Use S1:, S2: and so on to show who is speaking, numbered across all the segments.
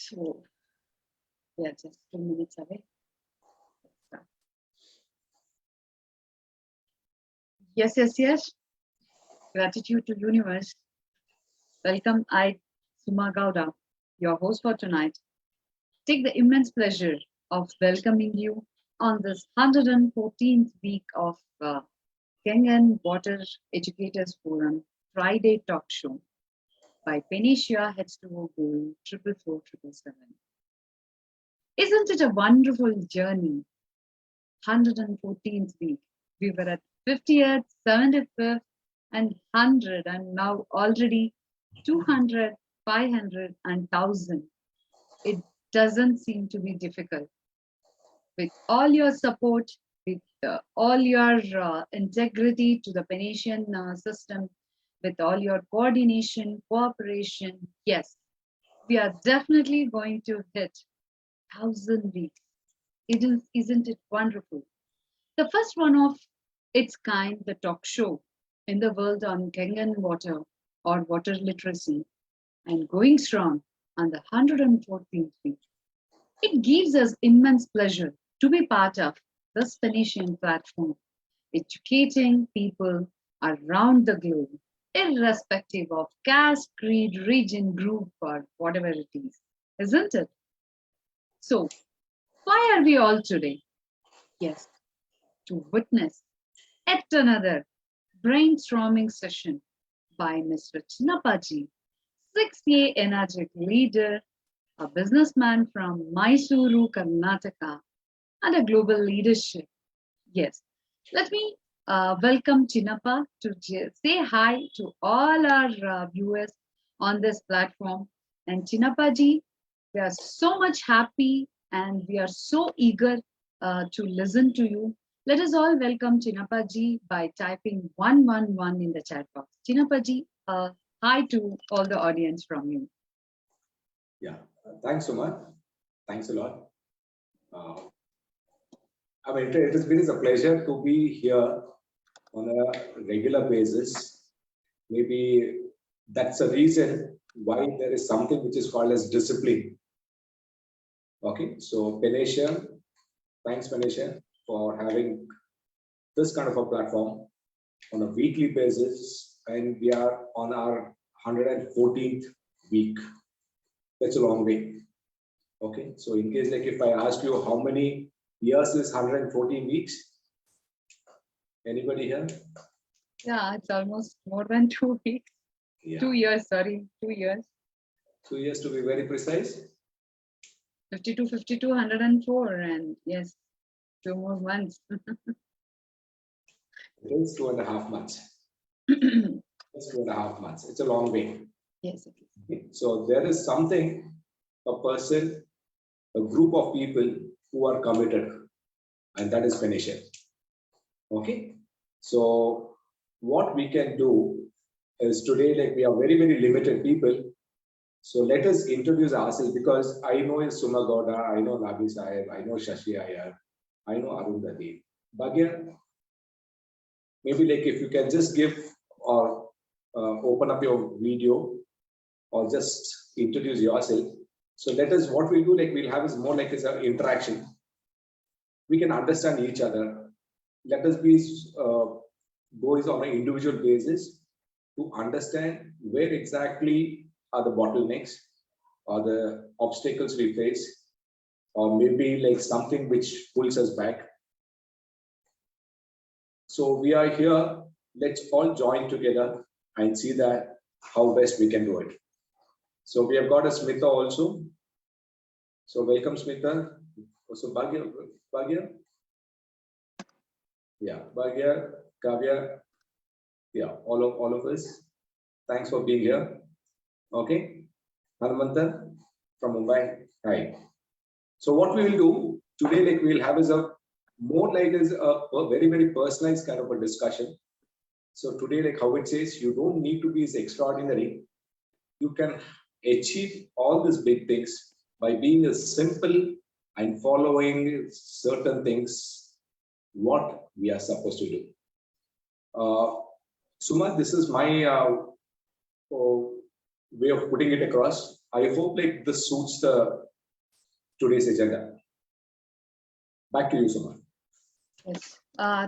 S1: So, we are just 2 minutes away. Let's start. Yes, yes, yes. Gratitude to universe. Welcome, I, Suma Gowda, your host for tonight. Take the immense pleasure of welcoming you on this 114th week of Kangen Water Educators Forum Friday talk show by Penicia H2O Gold 44477. Isn't it a wonderful journey? 114th week. We were at 50th, 75th, and 100, and now already 200, 500, and 1000. It doesn't seem to be difficult. With all your support, with all your integrity to the Venetian system, with all your coordination, cooperation, yes, we are definitely going to hit 1000 weeks. Isn't it wonderful? The first one of its kind, the talk show in the world on Kangen water or water literacy, and going strong on the 114th week. It gives us immense pleasure to be part of this Phoenician platform, educating people around the globe, irrespective of caste, creed, region, group, or whatever it is, isn't it? So, why are we all today? Yes, to witness yet another brainstorming session by Mr. Chinnappa ji, 6A energetic leader, a businessman from Mysuru, Karnataka, and a global leadership. Yes, let me welcome Chinnappa to say hi to all our viewers on this platform. And Chinnappa ji, we are so much happy and we are so eager to listen to you. Let us all welcome Chinnappa ji by typing 111 in the chat box. Chinnappa ji, hi to all the audience from you.
S2: Yeah, thanks so much. Thanks a lot. It has been a pleasure to be here on a regular basis. Maybe that's a reason why there is something which is called as discipline. Okay, so Phoenicia, thanks Phoenicia for having this kind of a platform on a weekly basis, and we are on our 114th week. That's a long way. Okay, so in case if I ask you how many years is 114 weeks? Anybody here?
S1: Yeah, it's almost more than 2 weeks.
S2: Yeah.
S1: 2 years, sorry, 2 years.
S2: 2 years to be very precise.
S1: 52, 52, 104, and yes, 2 more months.
S2: It is 2.5 months. It's 2.5 months. It's a long way.
S1: Yes.
S2: Okay. So there is something, a person, a group of people who are committed, and that is Phoenicia. Okay. So what we can do is today, we are very, very limited people. So let us introduce ourselves, because I know Suma Gowda, I know Nabi Sahib, I know Shashi Iyer, I know Arundhati. Bhagya, maybe if you can just give or open up your video or just introduce yourself. So let us, what we'll do, we'll have is more as an interaction. We can understand each other. Let us be goes on an individual basis to understand where exactly are the bottlenecks or the obstacles we face, or maybe something which pulls us back. So we are here. Let's all join together and see that how best we can do it. So we have got a Smita also. So welcome Smita. So Bhagya. Yeah, Bhagya, Kavya. Yeah, all of us. Thanks for being here. Okay. Hanumanta from Mumbai. Hi. So what we will do today, we'll have is a more as a very, very personalized kind of a discussion. So today, how it says, you don't need to be as extraordinary. You can achieve all these big things by being as simple and following certain things, what we are supposed to do. Suma, this is my way of putting it across. I hope like this suits the today's agenda. Back to you, Suma.
S1: Yes.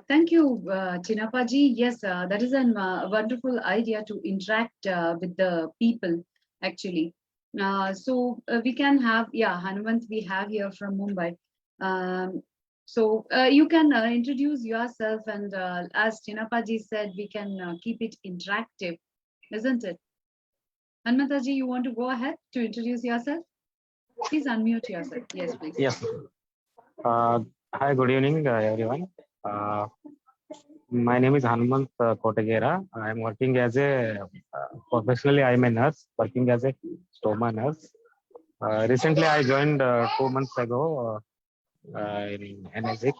S1: Thank you, Chinnappa ji. Yes, that is a wonderful idea to interact with the people, actually. So we can have, yeah, Hanumant, we have here from Mumbai. So you can introduce yourself, and as Chinnappa ji said, we can keep it interactive, isn't it? Hanumanta ji, you want to go ahead to introduce yourself? Please unmute yourself. Yes, please.
S3: Yes. Hi, good evening, everyone. My name is Hanumant Kotagera. I am working as professionally, I am a nurse, working as a stoma nurse. Recently, I joined 2 months ago in NSIC.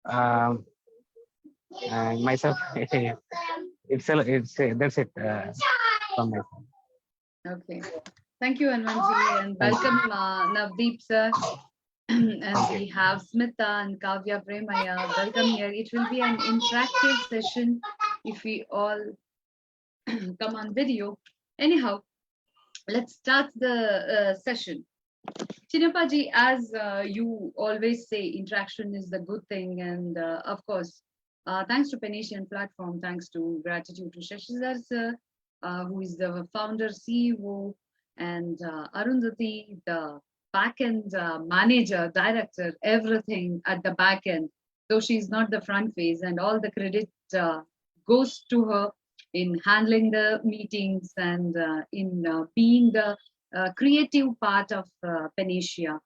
S3: Um, and myself, that's it from my side.
S1: Okay. Thank you, Anwanji, and welcome, Navdeep sir. And we have Smita and Kavya Premaya. Welcome here. It will be an interactive session if we all come on video. Anyhow, let's start the session. Chinnappa ji, as you always say, interaction is the good thing, and of course, thanks to Penasian platform, thanks to gratitude to Shashidhar sir, who is the founder, CEO, and Arundhati, the back-end manager, director, everything at the back end, though she's not the front face, and all the credit goes to her in handling the meetings and in being the creative part of Panasia.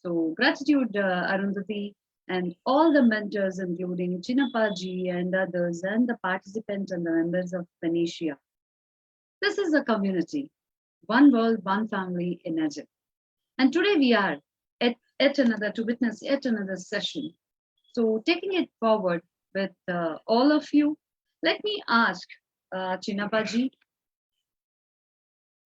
S1: So gratitude, Arundhati, and all the mentors, including Chinnappa ji and others, and the participants and the members of Panasia. This is a community, one world, one family in Egypt. And today we are to witness yet another session. So taking it forward with all of you, let me ask Chinnappa ji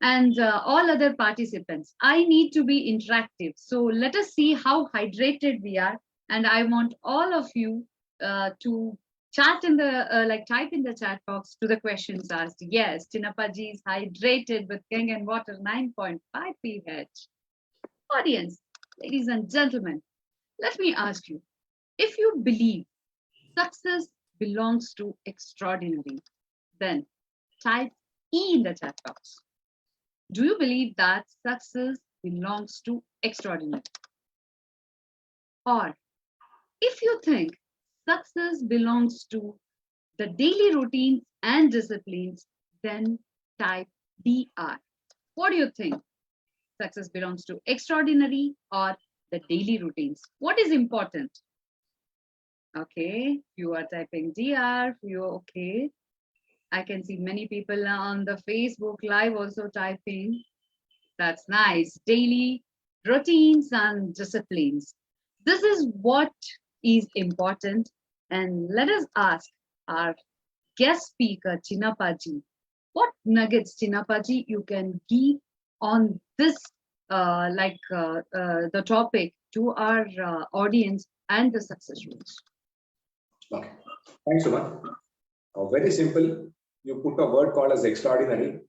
S1: and all other participants. I need to be interactive. So let us see how hydrated we are. And I want all of you to chat in the, type in the chat box to the questions asked. Yes, Chinnappa ji is hydrated with kangen water 9.5 pH. Audience, ladies and gentlemen, let me ask you, if you believe success belongs to extraordinary, then type E in the chat box. Do you believe that success belongs to extraordinary? Or if you think success belongs to the daily routines and disciplines, then type DR. What do you think? Success belongs to extraordinary or the daily routines? What is important? Okay, you are typing DR, you okay. I can see many people on the Facebook Live also typing. That's nice. Daily routines and disciplines. This is what is important. And let us ask our guest speaker, Chinnappa ji, what nuggets, Chinnappa ji, you can give on this, the topic to our audience and the success rules.
S2: Okay. Thanks, Suma. Very simple. You put a word called as extraordinary,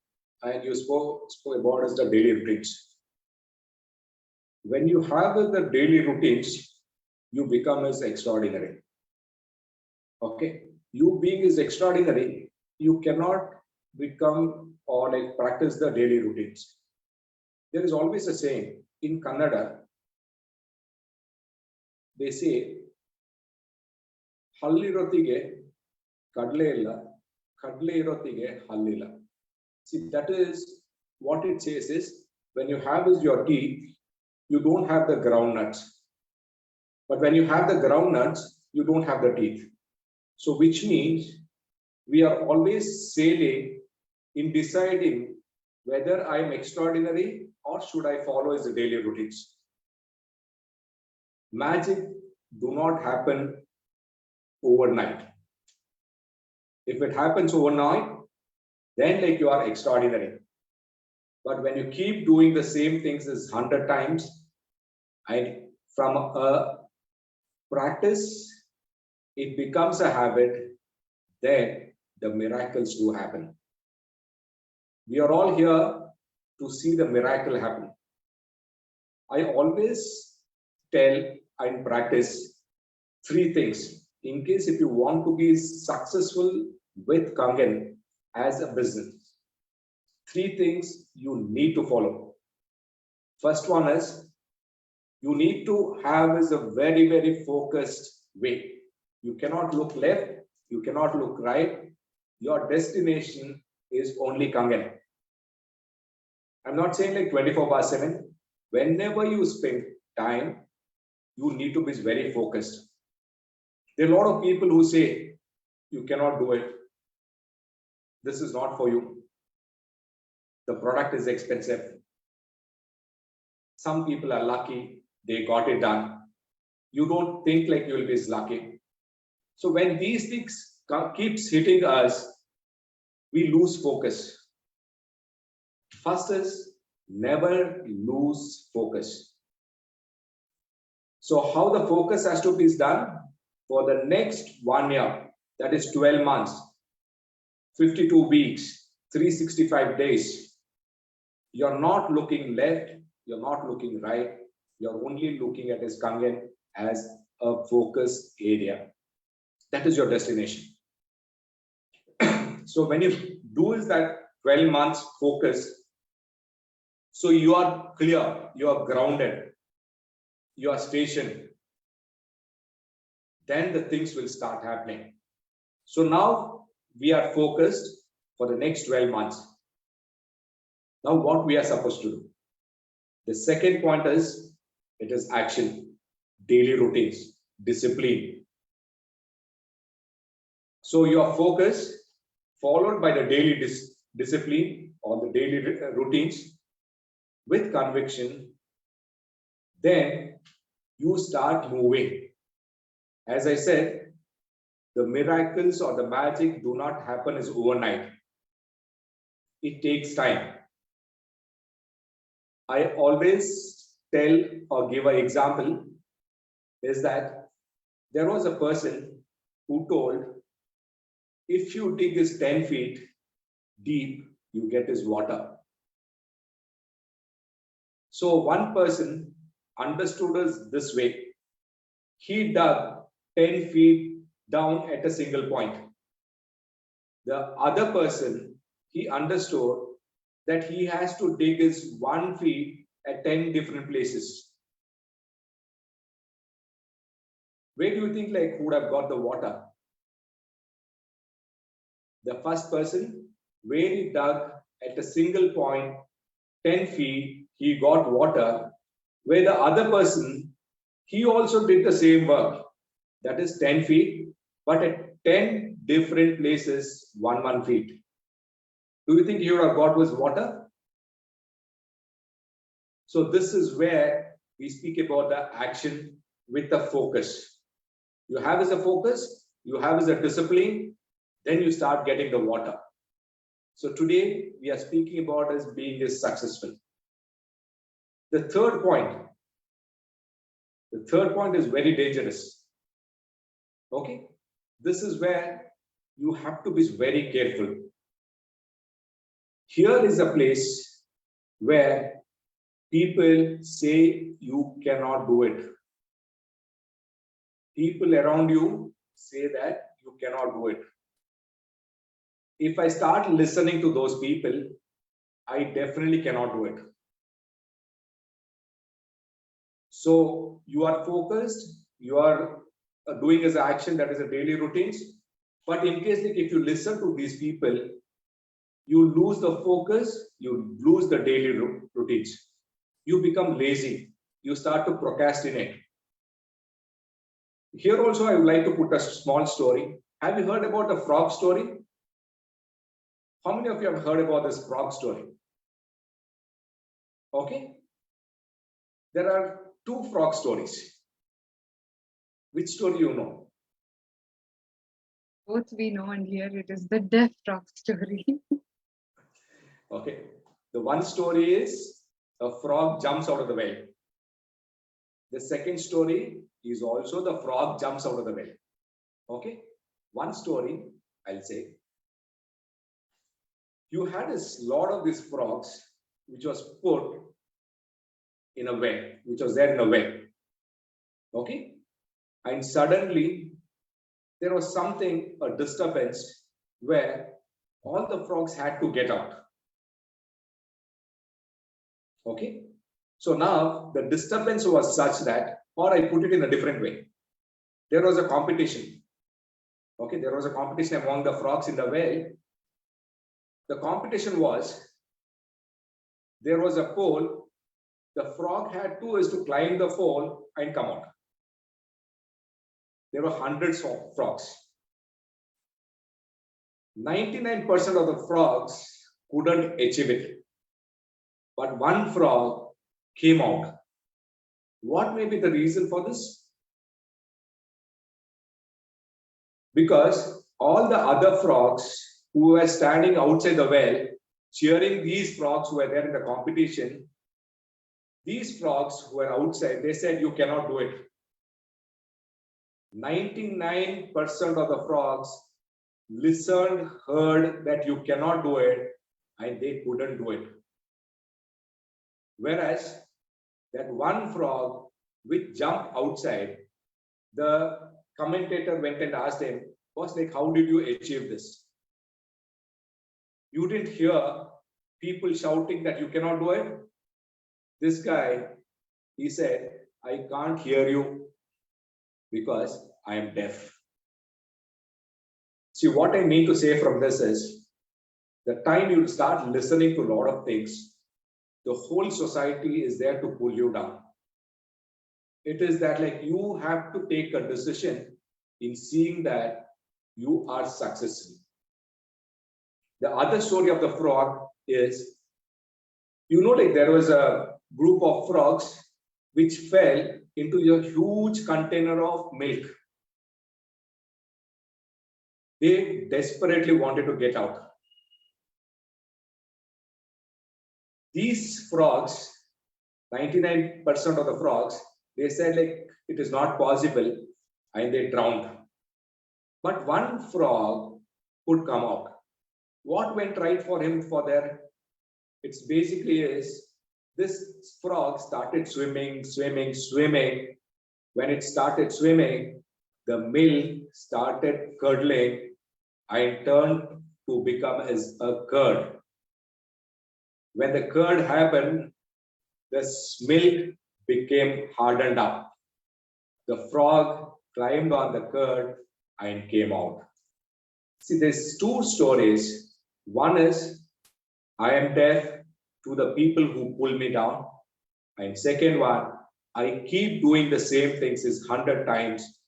S2: and you spoke about as the daily routines. When you have the daily routines, you become as extraordinary. Okay, you being is extraordinary, you cannot become or like practice the daily routines. There is always a saying in Kannada. They say, "Hallirotige kadle illa, kadle irotige hallilla." See, that is what it says is when you have is your tea, you don't have the groundnuts. But when you have the groundnuts, you don't have the teeth. So which means we are always sailing in deciding whether I am extraordinary or should I follow as the daily routines. Magic do not happen overnight. If it happens overnight, then like you are extraordinary. But when you keep doing the same things as 100 times, and from a practice, it becomes a habit, then the miracles do happen. We are all here to see the miracle happen. I always tell and practice 3 things in case if you want to be successful with kangen as a business. 3 things you need to follow. First one is you need to have is a very, very focused way. You cannot look left, you cannot look right. Your destination is only kangen. I'm not saying like 24/7. Whenever you spend time, you need to be very focused. There are a lot of people who say, you cannot do it. This is not for you. The product is expensive. Some people are lucky, they got it done. You don't think like you will be lucky. So when these things keeps hitting us, we lose focus. First is never lose focus. So how the focus has to be done for the next 1 year, that is 12 months, 52 weeks, 365 days. You're not looking left, you're not looking right, you're only looking at this kangen as a focus area. That is your destination. So when you do is that 12 months focus, so you are clear, you are grounded, you are stationed, then the things will start happening. So now we are focused for the next 12 months. Now what we are supposed to do? The second point is, it is action, daily routines, discipline. So your focus followed by the daily discipline or the daily routines with conviction, then you start moving. As I said, the miracles or the magic do not happen as overnight. It takes time. I always tell or give an example is that there was a person who told, if you dig is 10 feet deep, you get is water. So one person understood us this way. He dug 10 feet down at a single point. The other person, he understood that he has to dig his 1 feet at 10 different places. Where do you think like who would have got the water? The first person, where he dug at a single point, 10 feet, he got water. Where the other person, he also did the same work. That is 10 feet, but at 10 different places, 1 feet. Do you think he would have got was water? So this is where we speak about the action with the focus. You have as a focus, you have as a discipline, then you start getting the water. So today we are speaking about as being as successful. The third point is very dangerous. Okay, this is where you have to be very careful. Here is a place where people say you cannot do it. People around you say that you cannot do it. If I start listening to those people, I definitely cannot do it. So you are focused, you are doing as action, that is a daily routines. But in case like if you listen to these people, you lose the focus, you lose the daily routines. You become lazy, you start to procrastinate. Here also I would like to put a small story. Have you heard about the frog story? How many of you have heard about this frog story? Okay. There are 2 frog stories. Which story you know?
S1: Both we know, and here it is the deaf frog story.
S2: Okay. The one story is a frog jumps out of the well. The second story is also the frog jumps out of the well. Okay. One story, I'll say. You had a lot of these frogs which was put in a well, which was there in a well. Okay? And suddenly there was something, a disturbance, where all the frogs had to get out. Okay? So now the disturbance was such that, or I put it in a different way, there was a competition. Okay, there was a competition among the frogs in the well. The competition was, there was a pole, the frog had to is to climb the pole and come out. There were hundreds of frogs. 99% of the frogs couldn't achieve it. But one frog came out. What may be the reason for this? Because all the other frogs who were standing outside the well, cheering these frogs who were there in the competition, these frogs who were outside, they said, you cannot do it. 99% of the frogs listened, heard that you cannot do it, and they couldn't do it. Whereas that one frog which jumped outside, the commentator went and asked him, was like, how did you achieve this? You didn't hear people shouting that you cannot do it? This guy, he said, I can't hear you because I am deaf. See, what I mean to say from this is, the time you start listening to a lot of things, the whole society is there to pull you down. It is that like you have to take a decision in seeing that you are successful. The other story of the frog is, like there was a group of frogs which fell into a huge container of milk. They desperately wanted to get out. These frogs, 99% of the frogs, they said like it is not possible, and they drowned. But one frog could come out. What went right for him for there? It's basically is this frog started swimming. When it started swimming, the milk started curdling and turned to become as a curd. When the curd happened, the milk became hardened up. The frog climbed on the curd and came out. See, there's two stories. One is, I am deaf to the people who pull me down. And second one, I keep doing the same things 100 times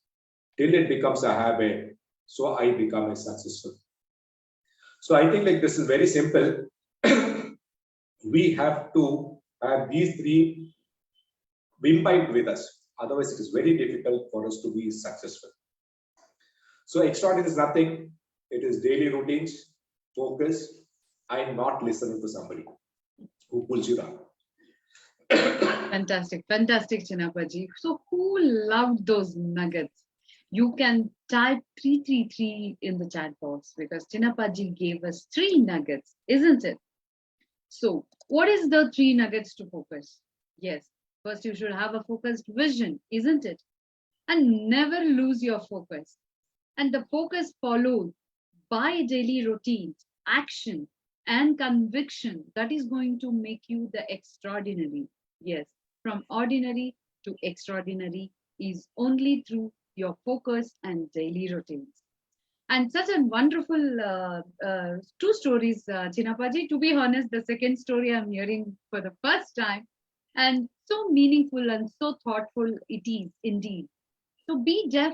S2: till it becomes a habit. So I become a successful. So I think like this is very simple. We have to have these three imbibed with us. Otherwise, it is very difficult for us to be successful. So extraordinary is nothing. It is daily routines, focus, and not listening to somebody who pulls you down.
S1: Fantastic, fantastic, Chinnappa. So who loved those nuggets? You can type 333 in the chat box because Chinnappa gave us 3 nuggets, isn't it? So what is the 3 nuggets to focus? Yes, first you should have a focused vision, isn't it? And never lose your focus. And the focus followed by daily routines, action, and conviction that is going to make you the extraordinary. Yes, from ordinary to extraordinary is only through your focus and daily routines. And such a wonderful 2 stories, Chinnappa. To be honest, the second story I'm hearing for the first time, and so meaningful and so thoughtful it is indeed. So be deaf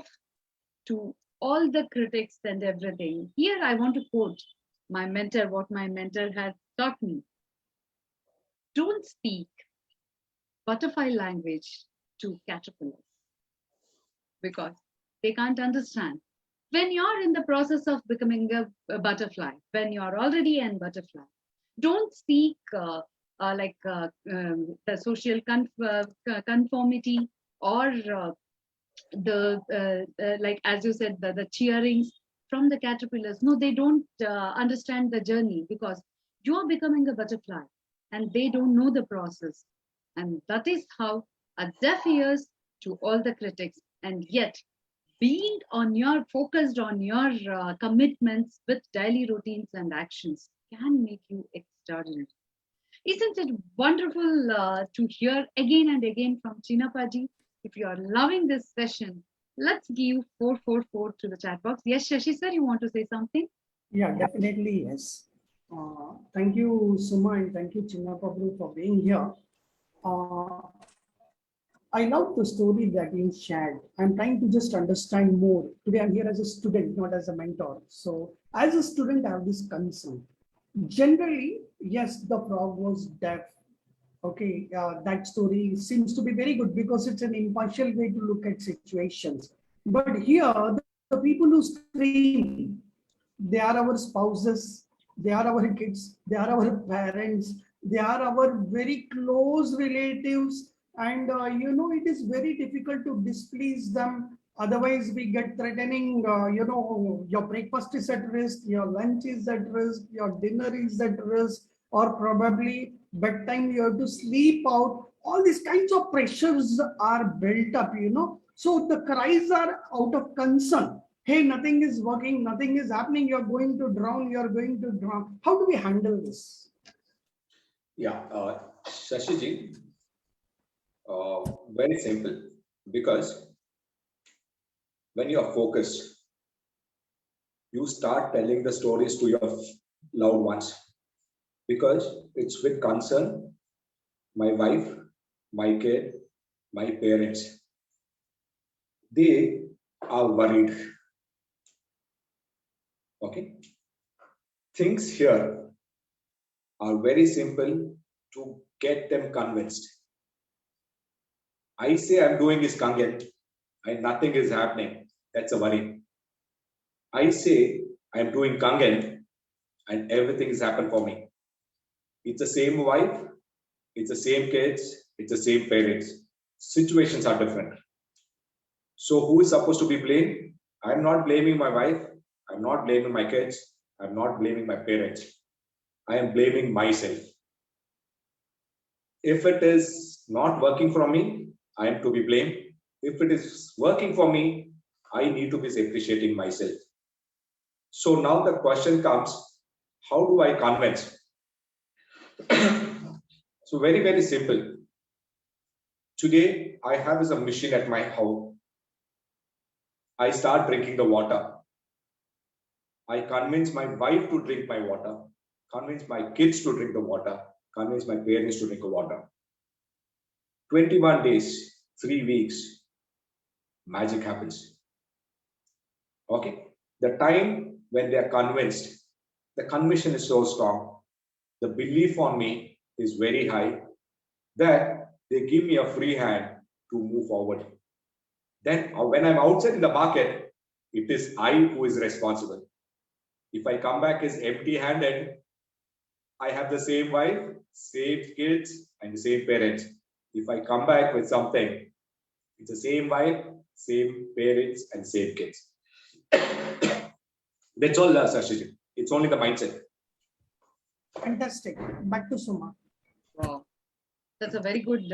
S1: to all the critics and everything. Here I want to quote my mentor, what my mentor has taught me. Don't speak butterfly language to caterpillars because they can't understand. When you're in the process of becoming a butterfly, when you're already a butterfly, don't speak the social conformity or like as you said, the cheerings from the caterpillars. No, they don't understand the journey because you're becoming a butterfly. and they don't know the process. And that is how a deaf ears to all the critics. And yet, being on your focused on your commitments with daily routines and actions can make you extraordinary. Isn't it wonderful to hear again and again from Chinnappa ji? If you are loving this session, let's give 444 to the chat box. Yes, Shashi sir, you want to say something?
S4: Yeah, definitely, yes. Thank you, Suma, and thank you, Chinnappa Bro, for being here. Uh, I love the story that you shared. I'm trying to just understand more. Today, I'm here as a student, not as a mentor. So, as a student, I have this concern. Generally, yes, the frog was deaf. Okay, that story seems to be very good because it's an impartial way to look at situations. But here, the people who scream, they are our spouses, they are our kids, they are our parents, they are our very close relatives, and it is very difficult to displease them. Otherwise, we get threatening. Your breakfast is at risk, your lunch is at risk, your dinner is at risk, or probably bedtime you have to sleep out. All these kinds of pressures are built up. So the cries are out of concern. Hey, nothing is working, nothing is happening, you're going to drown, you're going to drown. How do we handle this?
S2: Yeah, Shashiji, very simple, because when you are focused, you start telling the stories to your loved ones, because it's with concern. My wife, my kid, my parents, they are worried. Okay, things here are very simple to get them convinced. I say I'm doing is kangen and nothing is happening. That's a worry. I say I'm doing kangen and everything has happened for me. It's the same wife, it's the same kids, it's the same parents. Situations are different. So who is supposed to be blamed? I'm not blaming my wife. I'm not blaming my kids. I'm not blaming my parents. I am blaming myself. If it is not working for me, I am to be blamed. If it is working for me, I need to be appreciating myself. So now the question comes, how do I convince? So very, very simple. Today, I have a machine at my house. I start drinking the water. I convince my wife to drink my water, convince my kids to drink the water, convince my parents to drink the water. 21 days, 3 weeks, magic happens. Okay? The time when they are convinced, the conviction is so strong, the belief on me is very high, that they give me a free hand to move forward. Then when I'm outside in the market, it is I who is responsible. If I come back as empty-handed, I have the same wife, same kids, and the same parents. If I come back with something, it's the same wife, same parents, and same kids. That's all, Sashiji. It's only the mindset.
S4: Fantastic. Back to Suma.
S1: Wow. That's a very good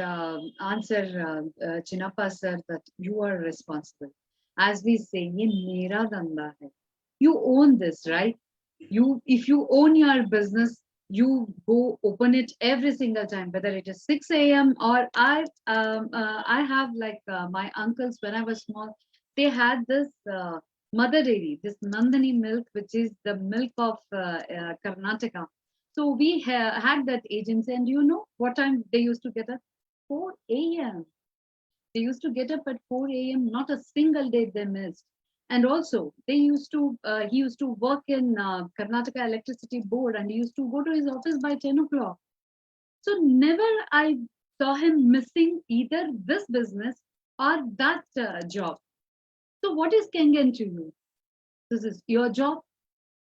S1: answer, Chinnappa sir, that you are responsible. As we say, ye mera dhanda hai. You own this, right? If you own your business, you go open it every single time, whether it is 6 a.m. or I have like my uncles when I was small, they had this mother dairy, this Nandini milk, which is the milk of Karnataka. So we had that agency, and you know what time they used to get up? 4 a.m. They used to get up at 4 a.m. Not a single day they missed. And also, he used to work in Karnataka Electricity Board, and he used to go to his office by 10 o'clock. So never I saw him missing either this business or that job. So what is Kangen to you? This is your job.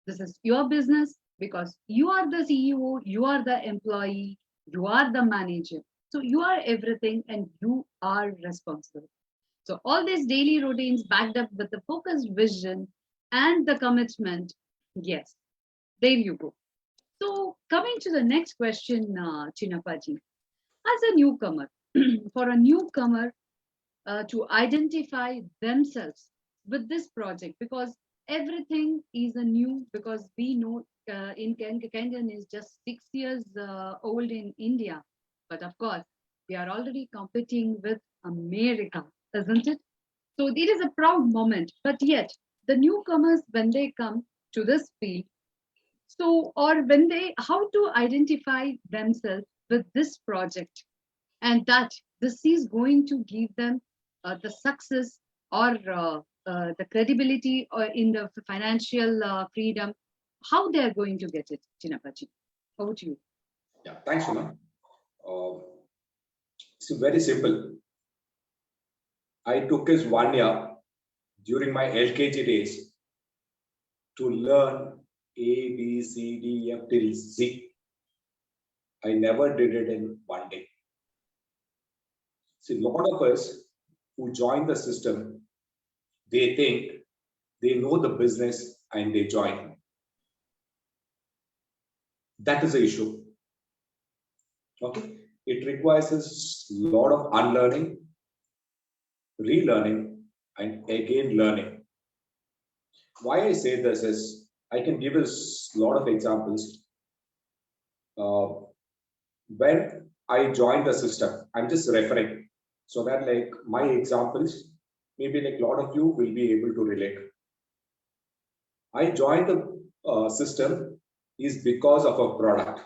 S1: This is your business, because you are the CEO, you are the employee, you are the manager. So you are everything and you are responsible. So all these daily routines backed up with the focused vision and the commitment, yes, there you go. So Coming to the next question, Chinnappa ji. As a newcomer, for a newcomer to identify themselves with this project, because everything is a new, because we know Kangen is just 6 years old in India, but of course we are already competing with America, isn't it? So it is a proud moment, but yet the newcomers, when they come to this field, so or when they, how to identify themselves with this project, and that this is going to give them the success or the credibility or in the financial freedom, how they are going to get it, Chinnapachi? Over to you.
S2: Yeah, thanks, Shuna. It's very simple. I took this 1 year during my LKG days to learn A, B, C, D, F till Z. I never did it in one day. See, a lot of us who join the system, they think they know the business and they join. That is the issue. Okay, it requires a lot of unlearning, relearning, and again learning. Why I say this is I can give us a lot of examples. When I joined the system, I'm just referring so that like my examples, maybe like a lot of you will be able to relate. I joined the system is because of a product,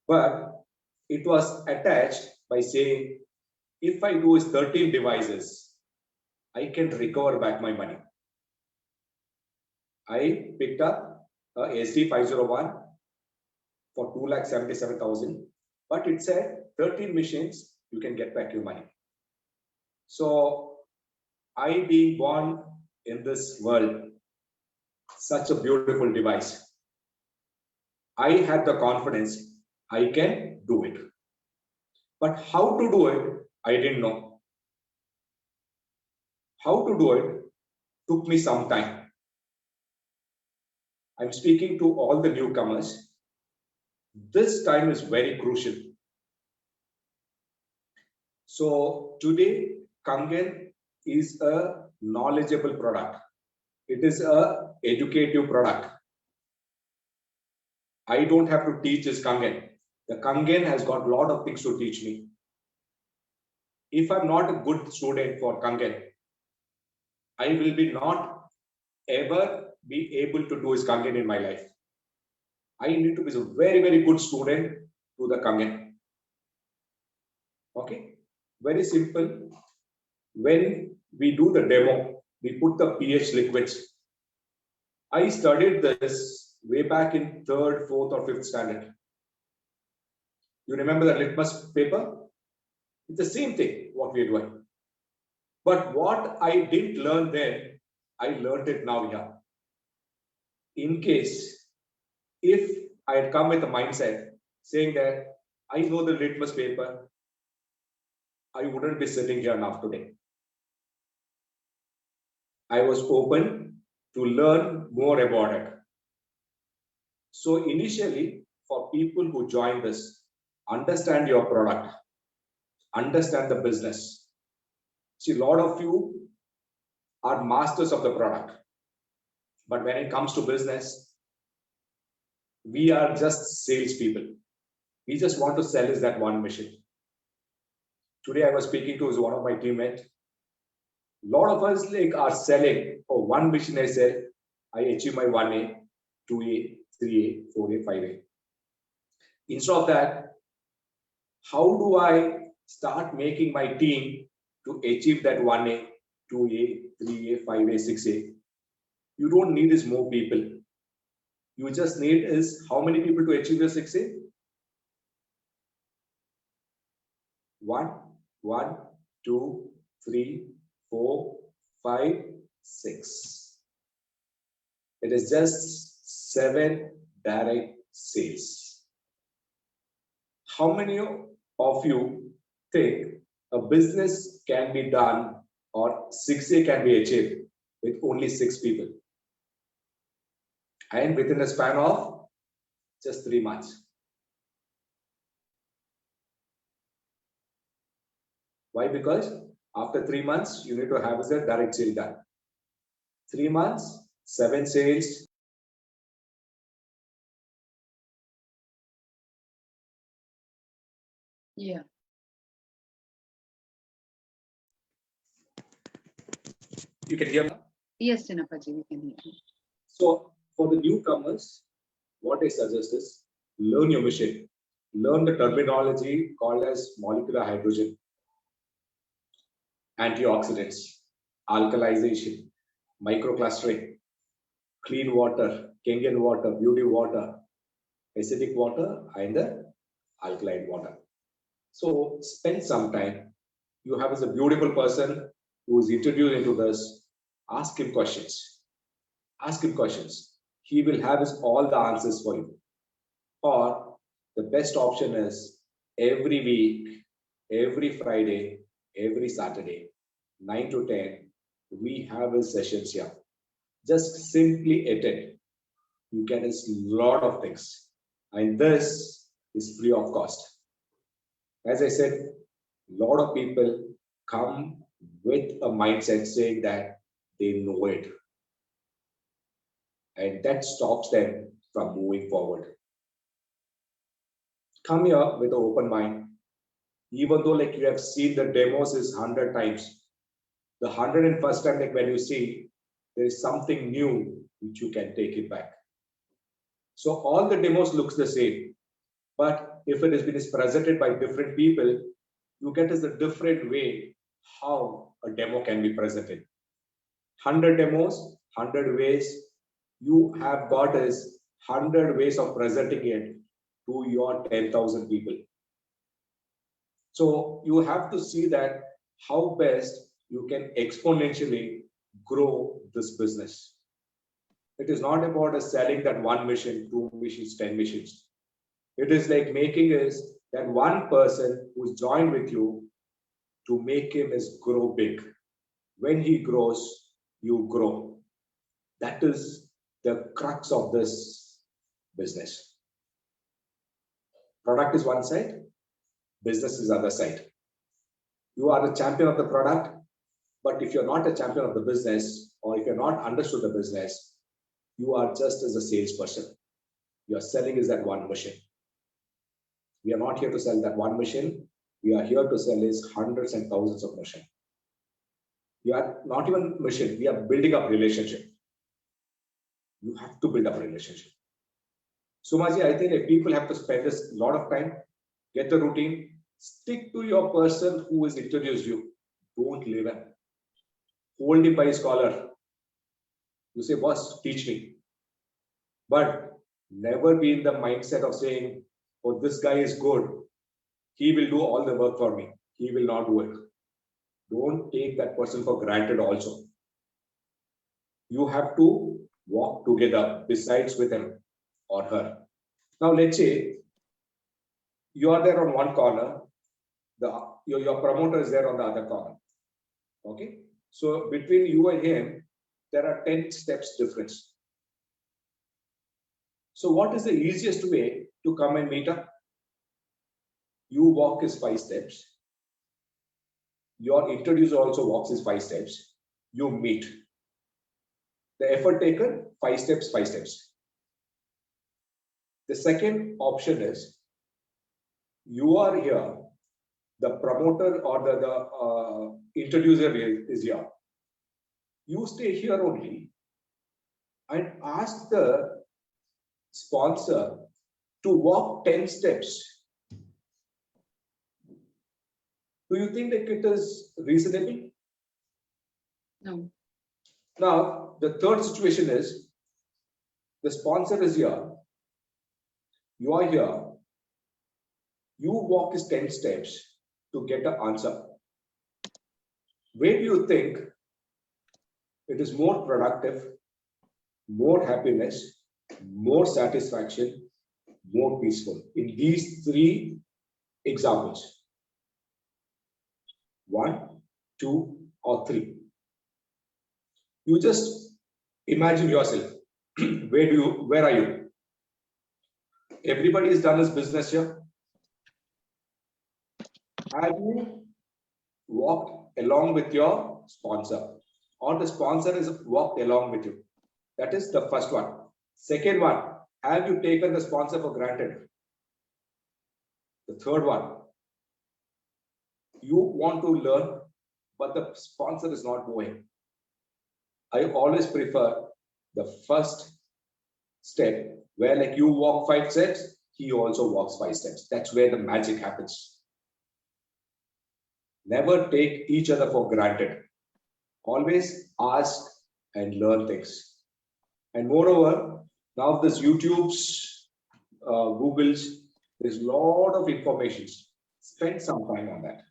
S2: but it was attached by saying, if I do is 13 devices, I can recover back my money. I picked up a SD501 for 2,77,000, but it said 13 machines, you can get back your money. So I being born in this world, such a beautiful device, I had the confidence I can do it. But how to do it, I didn't know. How to do it took me some time. I'm speaking to all the newcomers. This time is very crucial. So today, Kangen is a knowledgeable product. It is a educative product. I don't have to teach this Kangen. The Kangen has got a lot of things to teach me. If I'm not a good student for Kangen, I will be not ever be able to do his Kangen in my life. I need to be a very, very good student to the Kangen. Okay, very simple. When we do the demo, we put the pH liquids. I studied this way back in 3rd, 4th, or 5th standard. You remember the litmus paper? It's the same thing what we are doing. But what I didn't learn then, I learned it now here. In case, if I had come with a mindset saying that I know the litmus paper, I wouldn't be sitting here now today. I was open to learn more about it. So initially, for people who join this, understand your product, understand the business. See, a lot of you are masters of the product. But when it comes to business, we are just salespeople. We just want to sell is that one machine. Today I was speaking to one of my teammates. A lot of us like are selling for one machine. I sell, I achieve my 1A, 2A, 3A, 4A, 5A. Instead of that, how do I start making my team to achieve that 1A, 2A, 3A, 5A, 6A? You don't need is more people. You just need is how many people to achieve the 6A? 1, 2, 3, 4, 5, 6. It is just 7 direct sales. How many of you think a business can be done or 6A can be achieved with only 6 people? And within a span of Just 3 months. Why? Because after 3 months, you need to have the direct sale done. 3 months, 7 sales.
S1: Yeah.
S2: You can hear me?
S1: Yes, Chinnappa ji, we can hear you.
S2: So for the newcomers, what I suggest is learn your mission. Learn the terminology called as molecular hydrogen, antioxidants, alkalization, microclustering, clean water, kangen water, beauty water, acidic water, and the alkaline water. So spend some time. You have as a beautiful person who is introduced into this. Ask him questions. Ask him questions. He will have all the answers for you. Or the best option is every week, every Friday, every Saturday, 9 to 10, we have his sessions here. Just simply attend. You can do a lot of things. And this is free of cost. As I said, a lot of people come with a mindset saying that they know it. And that stops them from moving forward. Come here with an open mind. Even though like you have seen the demos is 100 times, the 101st time like when you see, there is something new which you can take it back. So all the demos looks the same, but if it has been presented by different people, you get as a different way how a demo can be presented. 100 demos, 100 ways. You have got is 100 ways of presenting it to your 10,000 people. So you have to see that how best you can exponentially grow this business. It is not about selling that one machine, 2 machines, 10 machines. It is like making is that one person who's joined with you to make him is grow big. When he grows, you grow. That is the crux of this business. Product is one side, business is other side. You are the champion of the product, but if you're not a champion of the business, or if you're not understood the business, you are just as a salesperson. Your selling is that one machine. We are not here to sell that one machine. We are here to sell is hundreds and thousands of machines. We are not even machine. We are building up relationship. You have to build up a relationship. Sumaji, I think if people have to spend this lot of time, get the routine, stick to your person who has introduced you. Don't leave him. Hold him by his collar. You say, boss, teach me. But never be in the mindset of saying, oh, this guy is good. He will do all the work for me. He will not do it. Don't take that person for granted also. You have to walk together besides with him or her. Now, let's say you are there on one corner, your promoter is there on the other corner. Okay. So between you and him, there are 10 steps difference. So what is the easiest way to come and meet up? You walk his 5 steps. Your introducer also walks his 5 steps. You meet. The effort taken, 5 steps, 5 steps. The second option is you are here, the promoter or the introducer is here. You stay here only and ask the sponsor to walk 10 steps. Do you think that it is reasonable?
S1: No.
S2: Now, the third situation is the sponsor is here. You are here. You walk his 10 steps to get an answer. Where do you think it is more productive, more happiness, more satisfaction, more peaceful? In these 3 examples. 1, 2, or 3. You just imagine yourself. Where are you? Everybody has done his business here. Have you walked along with your sponsor, or the sponsor has walked along with you? That is the first one. Second one, have you taken the sponsor for granted? The third one, you want to learn, but the sponsor is not moving. I always prefer the first step where like you walk 5 steps, he also walks 5 steps. That's where the magic happens. Never take each other for granted. Always ask and learn things. And moreover, now this YouTube's, Google's, there's a lot of information. Spend some time on that.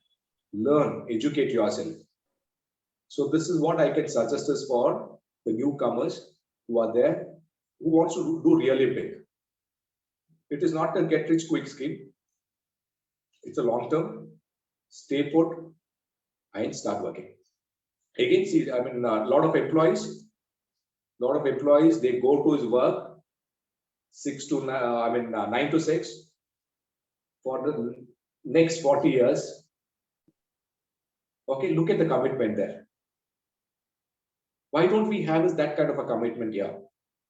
S2: Learn, educate yourself. So this is what I can suggest is for the newcomers who are there, who wants to do really big. It is not a get rich quick scheme. It's a long term. Stay put and start working. Again, see, I mean, a lot of employees, they go to his work 9 to 6 for the next 40 years. Okay, look at the commitment there. Why don't we have that kind of a commitment here?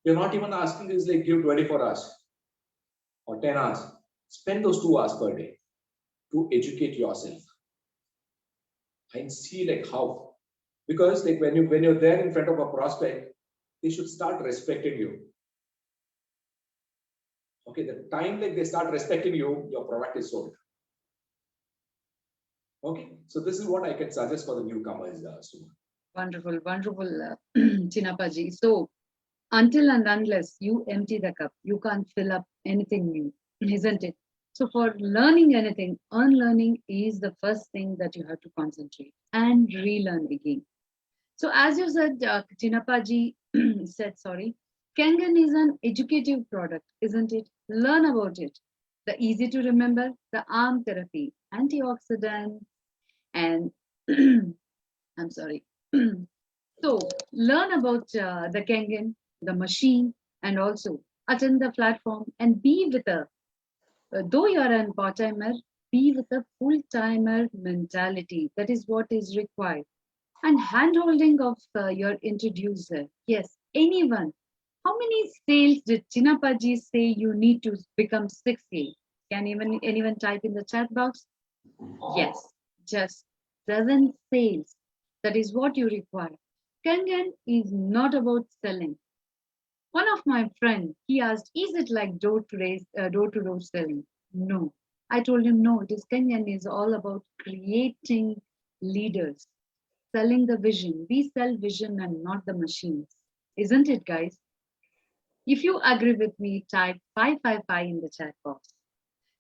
S2: You're not even asking is like give 24 hours or 10 hours. Spend those 2 hours per day to educate yourself and see like how. Because like when you're there in front of a prospect, they should start respecting you. Okay, the time like they start respecting you, your product is sold. Okay, so this is what I can suggest for the newcomers, Suma.
S1: Wonderful, wonderful, Chinnappa ji. So, until and unless you empty the cup, you can't fill up anything new, isn't it? So, for learning anything, unlearning is the first thing that you have to concentrate and relearn again. So, as you said, Chinnappa ji said, sorry, kangen is an educative product, isn't it? Learn about it. The easy to remember, the arm therapy, antioxidant, and I'm sorry. So learn about the kangen, the machine, and also attend the platform and be with though you are a part-timer, be with a full-timer mentality. That is what is required. And hand-holding of your introducer. Yes, anyone. How many sales did Chinnappa ji say you need to become 60? Can anyone type in the chat box? Yes, just 7 sales. That is what you require. Kangen is not about selling. One of my friend, he asked, "Is it like door-to-door selling?" No, I told him no. It is Kangen is all about creating leaders, selling the vision. We sell vision and not the machines, isn't it, guys? If you agree with me, type 555 in the chat box.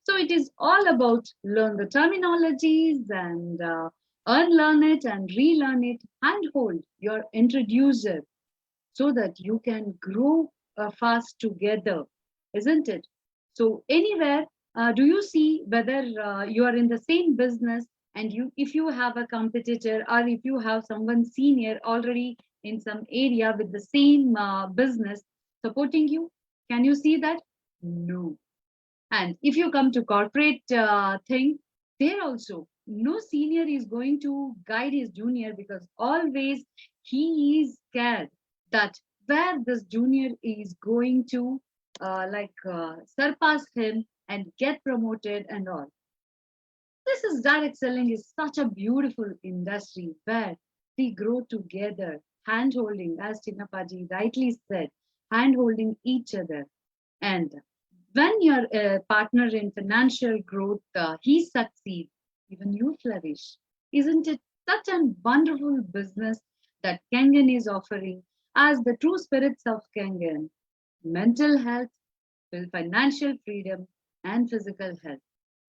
S1: So it is all about learn the terminologies and unlearn it and relearn it, handhold your introducer so that you can grow fast together, isn't it? So anywhere, do you see whether you are in the same business and if you have a competitor or if you have someone senior already in some area with the same business supporting you? Can you see that? No. And if you come to corporate thing, there also no senior is going to guide his junior because always he is scared that where this junior is going to surpass him and get promoted and all. This is direct selling is such a beautiful industry where we grow together, hand holding, as Chinnappaji rightly said, hand holding each other. And when you're a partner in financial growth, he succeeds, even you flourish. Isn't it such a wonderful business that Kangen is offering as the true spirits of Kangen? Mental health, financial freedom, and physical health.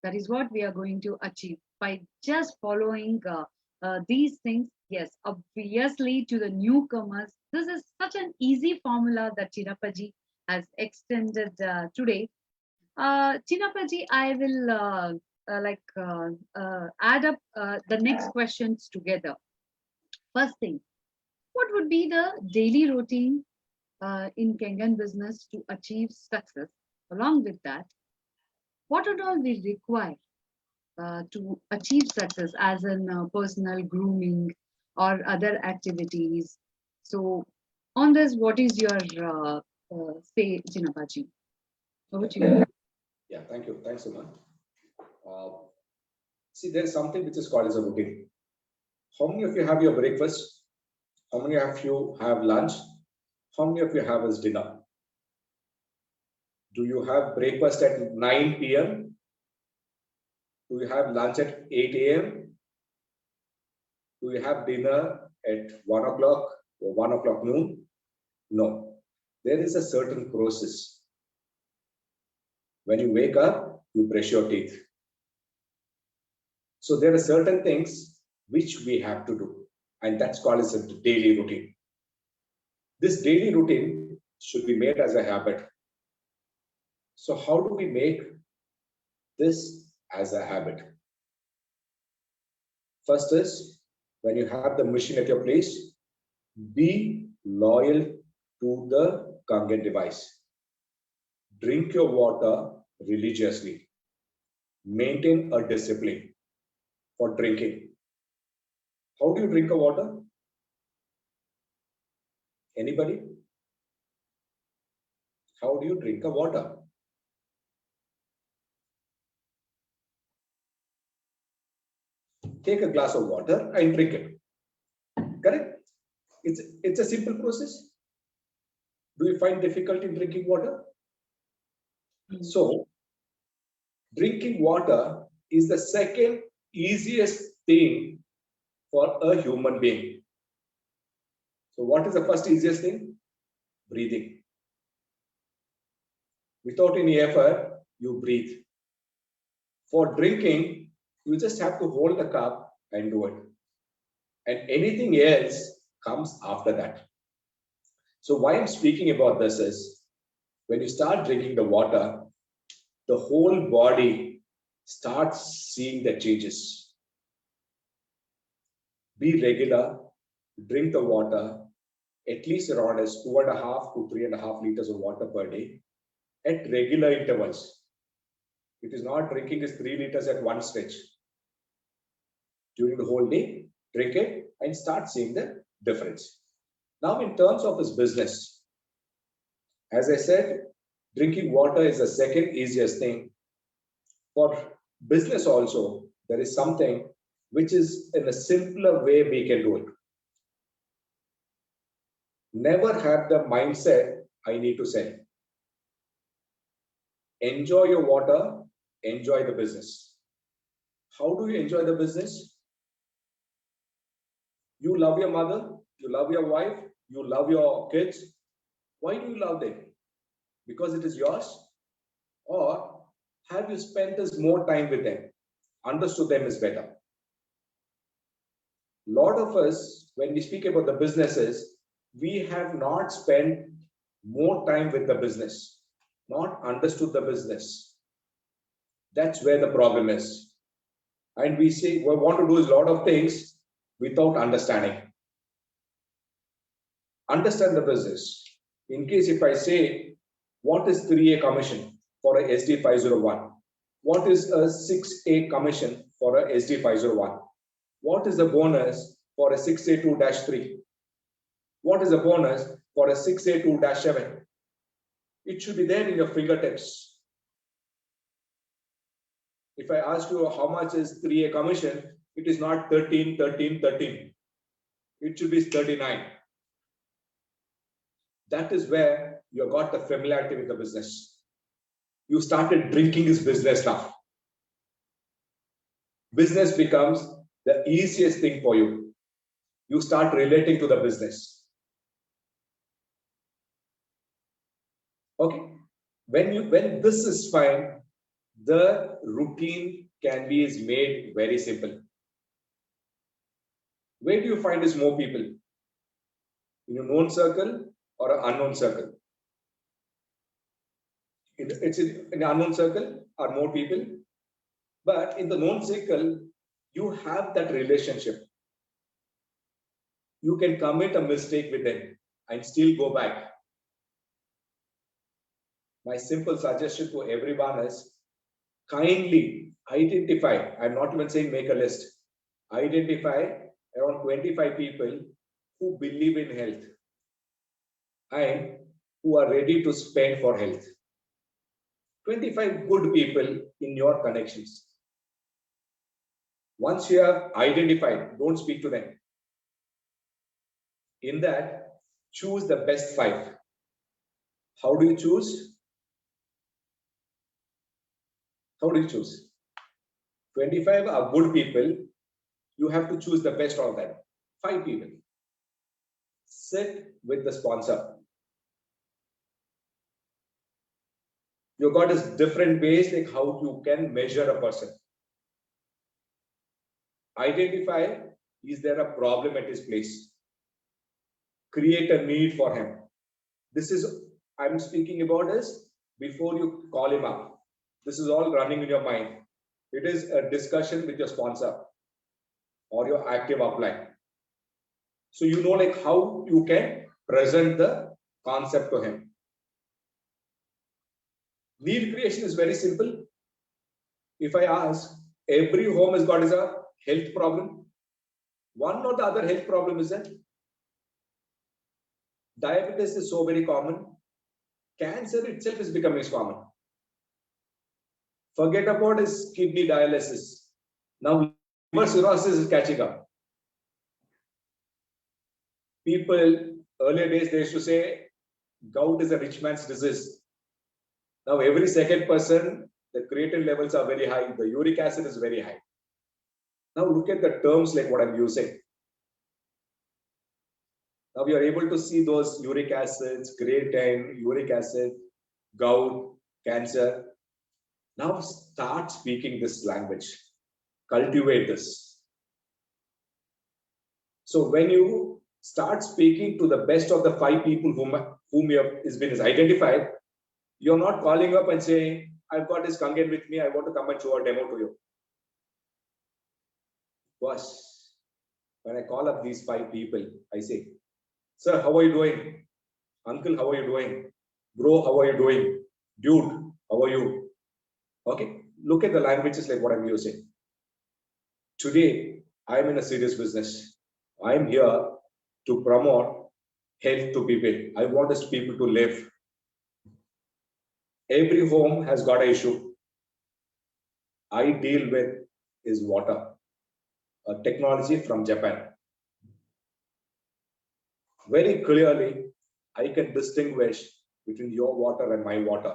S1: That is what we are going to achieve by just following these things. Yes, obviously to the newcomers, this is such an easy formula that Chinnappaji has extended today. Chinnappaji, I will add up the next questions together. First thing, what would be the daily routine in Kangen business to achieve success? Along with that, what would all we require to achieve success, as in personal grooming or other activities? So, on this, what is your say, Chinnappaji? Over to you.
S2: Yeah, thank you. Thanks, Uma. See, there is something which is called as a routine. How many of you have your breakfast? How many of you have lunch? How many of you have as dinner? Do you have breakfast at 9 p.m.? Do you have lunch at 8 a.m.? Do you have dinner at 1 o'clock or 1 o'clock noon? No. There is a certain process. When you wake up, you brush your teeth. So there are certain things which we have to do, and that's called as a daily routine. This daily routine should be made as a habit. So how do we make this as a habit? First is, when you have the machine at your place, be loyal to the kangen device. Drink your water religiously. Maintain a discipline for drinking. How do you drink a water? Anybody? How do you drink a water? Take a glass of water and drink it. Correct? It's a simple process. Do you find difficulty in drinking water? So, drinking water is the second easiest thing for a human being. So, what is the first easiest thing? Breathing. Without any effort, you breathe. For drinking, you just have to hold the cup and do it. And anything else comes after that. So why I'm speaking about this is, when you start drinking the water, the whole body starts seeing the changes. Be regular, drink the water, at least around as 2.5 to 3.5 liters of water per day at regular intervals. It is not drinking is 3 liters at one stretch. During the whole day, drink it and start seeing the difference. Now, in terms of his business, as I said, drinking water is the second easiest thing. For business also, there is something which is in a simpler way we can do it. Never have the mindset, I need to sell. Enjoy your water, enjoy the business. How do you enjoy the business? You love your mother, you love your wife, you love your kids. Why do you love them? Because it is yours? Or have you spent this more time with them? Understood them is better. A lot of us, when we speak about the businesses, we have not spent more time with the business, not understood the business. That's where the problem is. And we say we want to do a lot of things without understanding. Understand the business. In case if I say, what is 3A commission for a SD 501? What is a 6A commission for a SD 501? What is the bonus for a 6A2-3? What is the bonus for a 6A2-7? It should be there in your fingertips. If I ask you how much is 3A commission, it is not 13, 13, 13. It should be 39. That is where you got the familiarity with the business. You started drinking his business now. Business becomes the easiest thing for you. You start relating to the business. Okay. When this is fine, the routine is made very simple. Where do you find is more people? In a known circle or an unknown circle? It's in an unknown circle are more people, but in the known circle, you have that relationship. You can commit a mistake with them and still go back. My simple suggestion to everyone is, kindly identify, I'm not even saying make a list, identify around 25 people who believe in health and who are ready to spend for health. 25 good people in your connections. Once you have identified, don't speak to them. In that, choose the best 5. How do you choose? How do you choose? 25 are good people. You have to choose the best of them. 5 people. Sit with the sponsor. You got this different ways like how you can measure a person. Identify, is there a problem at his place? Create a need for him. This is, I'm speaking about is before you call him up. This is all running in your mind. It is a discussion with your sponsor or your active upline. So you know like how you can present the concept to him. Need creation is very simple. If I ask, every home has got is a health problem. One or the other health problem is that diabetes is so very common. Cancer itself is becoming common. Forget about his kidney dialysis. Now liver cirrhosis is catching up. People, earlier days they used to say gout is a rich man's disease. Now every second person, the creatine levels are very high, the uric acid is very high. Now look at the terms like what I'm using. Now we are able to see those uric acids, creatine, uric acid, gout, cancer. Now start speaking this language. Cultivate this. So when you start speaking to the best of the 5 people whom you have has been identified, you're not calling up and saying, I've got this kangen with me, I want to come and show a demo to you. Boss, when I call up these 5 people, I say, sir, how are you doing? Uncle, how are you doing? Bro, how are you doing? Dude, how are you? Okay, look at the languages like what I'm using. Today, I'm in a serious business. I'm here to promote health to people. I want these people to live. Every home has got an issue. I deal with is water, a technology from Japan. Very clearly, I can distinguish between your water and my water.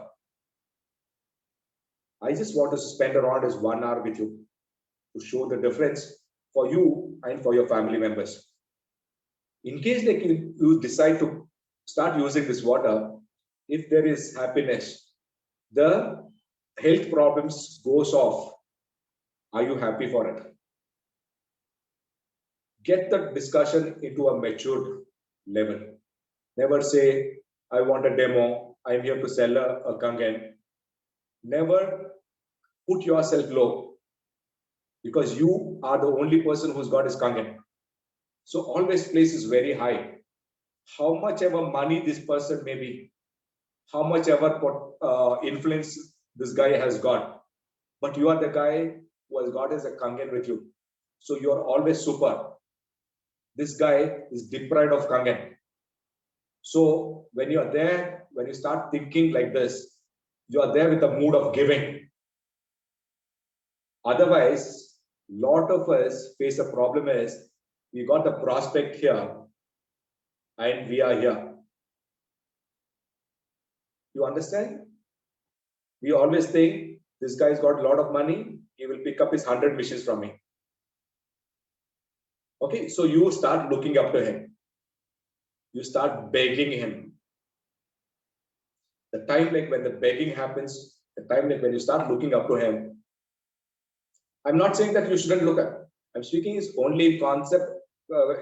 S2: I just want to spend around 1 hour with you to show the difference for you and for your family members. In case like you decide to start using this water, if there is happiness, the health problems goes off. Are you happy for it? Get the discussion into a matured level. Never say, I want a demo, I'm here to sell a kangen. Never put yourself low because you are the only person who's got his kangen. So always place is very high. How much ever money this person may be, how much ever influence this guy has got, but you are the guy who has got his kangen with you. So you are always super. This guy is deprived of kangen. So when you are there, when you start thinking like this, you are there with a mood of giving. Otherwise, lot of us face a problem is we got the prospect here and we are here. You understand? We always think this guy's got a lot of money, he will pick up his 100 machines from me. Okay, so you start looking up to him. You start begging him. The time like when the begging happens, the time like when you start looking up to him. I'm not saying that you shouldn't look at. I'm speaking is only concept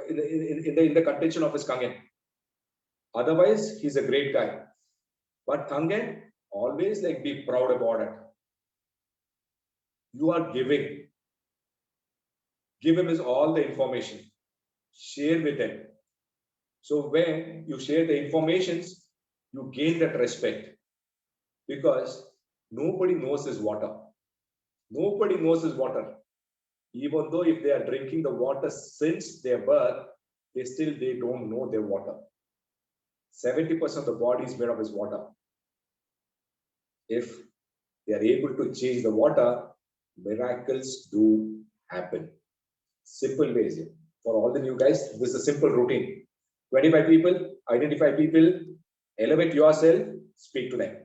S2: in the contention of his kangen. Otherwise, he's a great guy. But kangen, always like be proud about it. You are giving. Give him is all the information. Share with him. So when you share the informations, you gain that respect because nobody knows his water. Nobody knows is water. Even though if they are drinking the water since their birth, they don't know their water. 70% of the body is made of is water. If they are able to change the water, miracles do happen. Simple ways. For all the new guys, this is a simple routine. 25 people, identify people, elevate yourself, speak to them.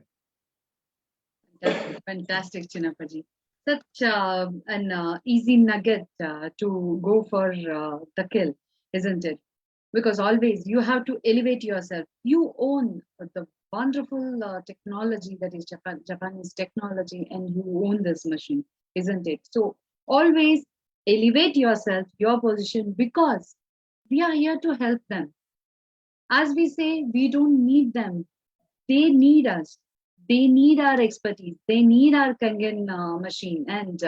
S1: Fantastic, Chinnappaji. Such an easy nugget to go for the kill, isn't it? Because always you have to elevate yourself. You own the wonderful technology that is Japanese technology, and you own this machine, isn't it? So always elevate yourself, your position, because we are here to help them. As we say, we don't need them, they need us. They need our expertise. They need our kangen machine. And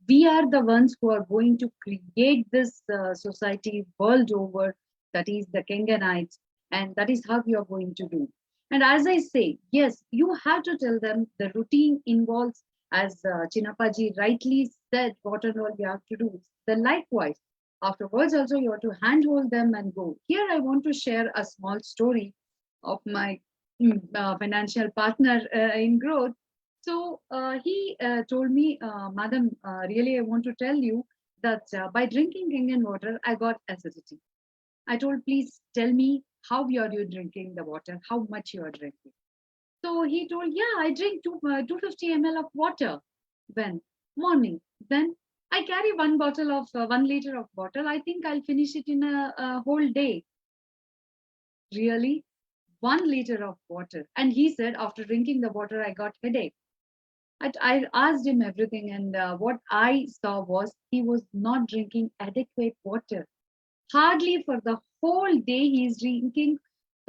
S1: we are the ones who are going to create this society world over. That is the Kangenites. And that is how we are going to do. And as I say, yes, you have to tell them the routine involves, as Chinnappaji rightly said, what and all you have to do. Then likewise, afterwards also you have to handhold them and go. Here I want to share a small story of my financial partner in growth. So he told me, Madam, really, I want to tell you that by drinking Kangen water, I got acidity. I told, please tell me how are you drinking the water, how much you are drinking. So he told, yeah, I drink 250 ml of water when morning. Then I carry one bottle of 1 liter of bottle. I think I'll finish it in a whole day. Really? 1 liter of water. And he said, after drinking the water, I got headache. I asked him everything, and what I saw was he was not drinking adequate water. Hardly for the whole day, he is drinking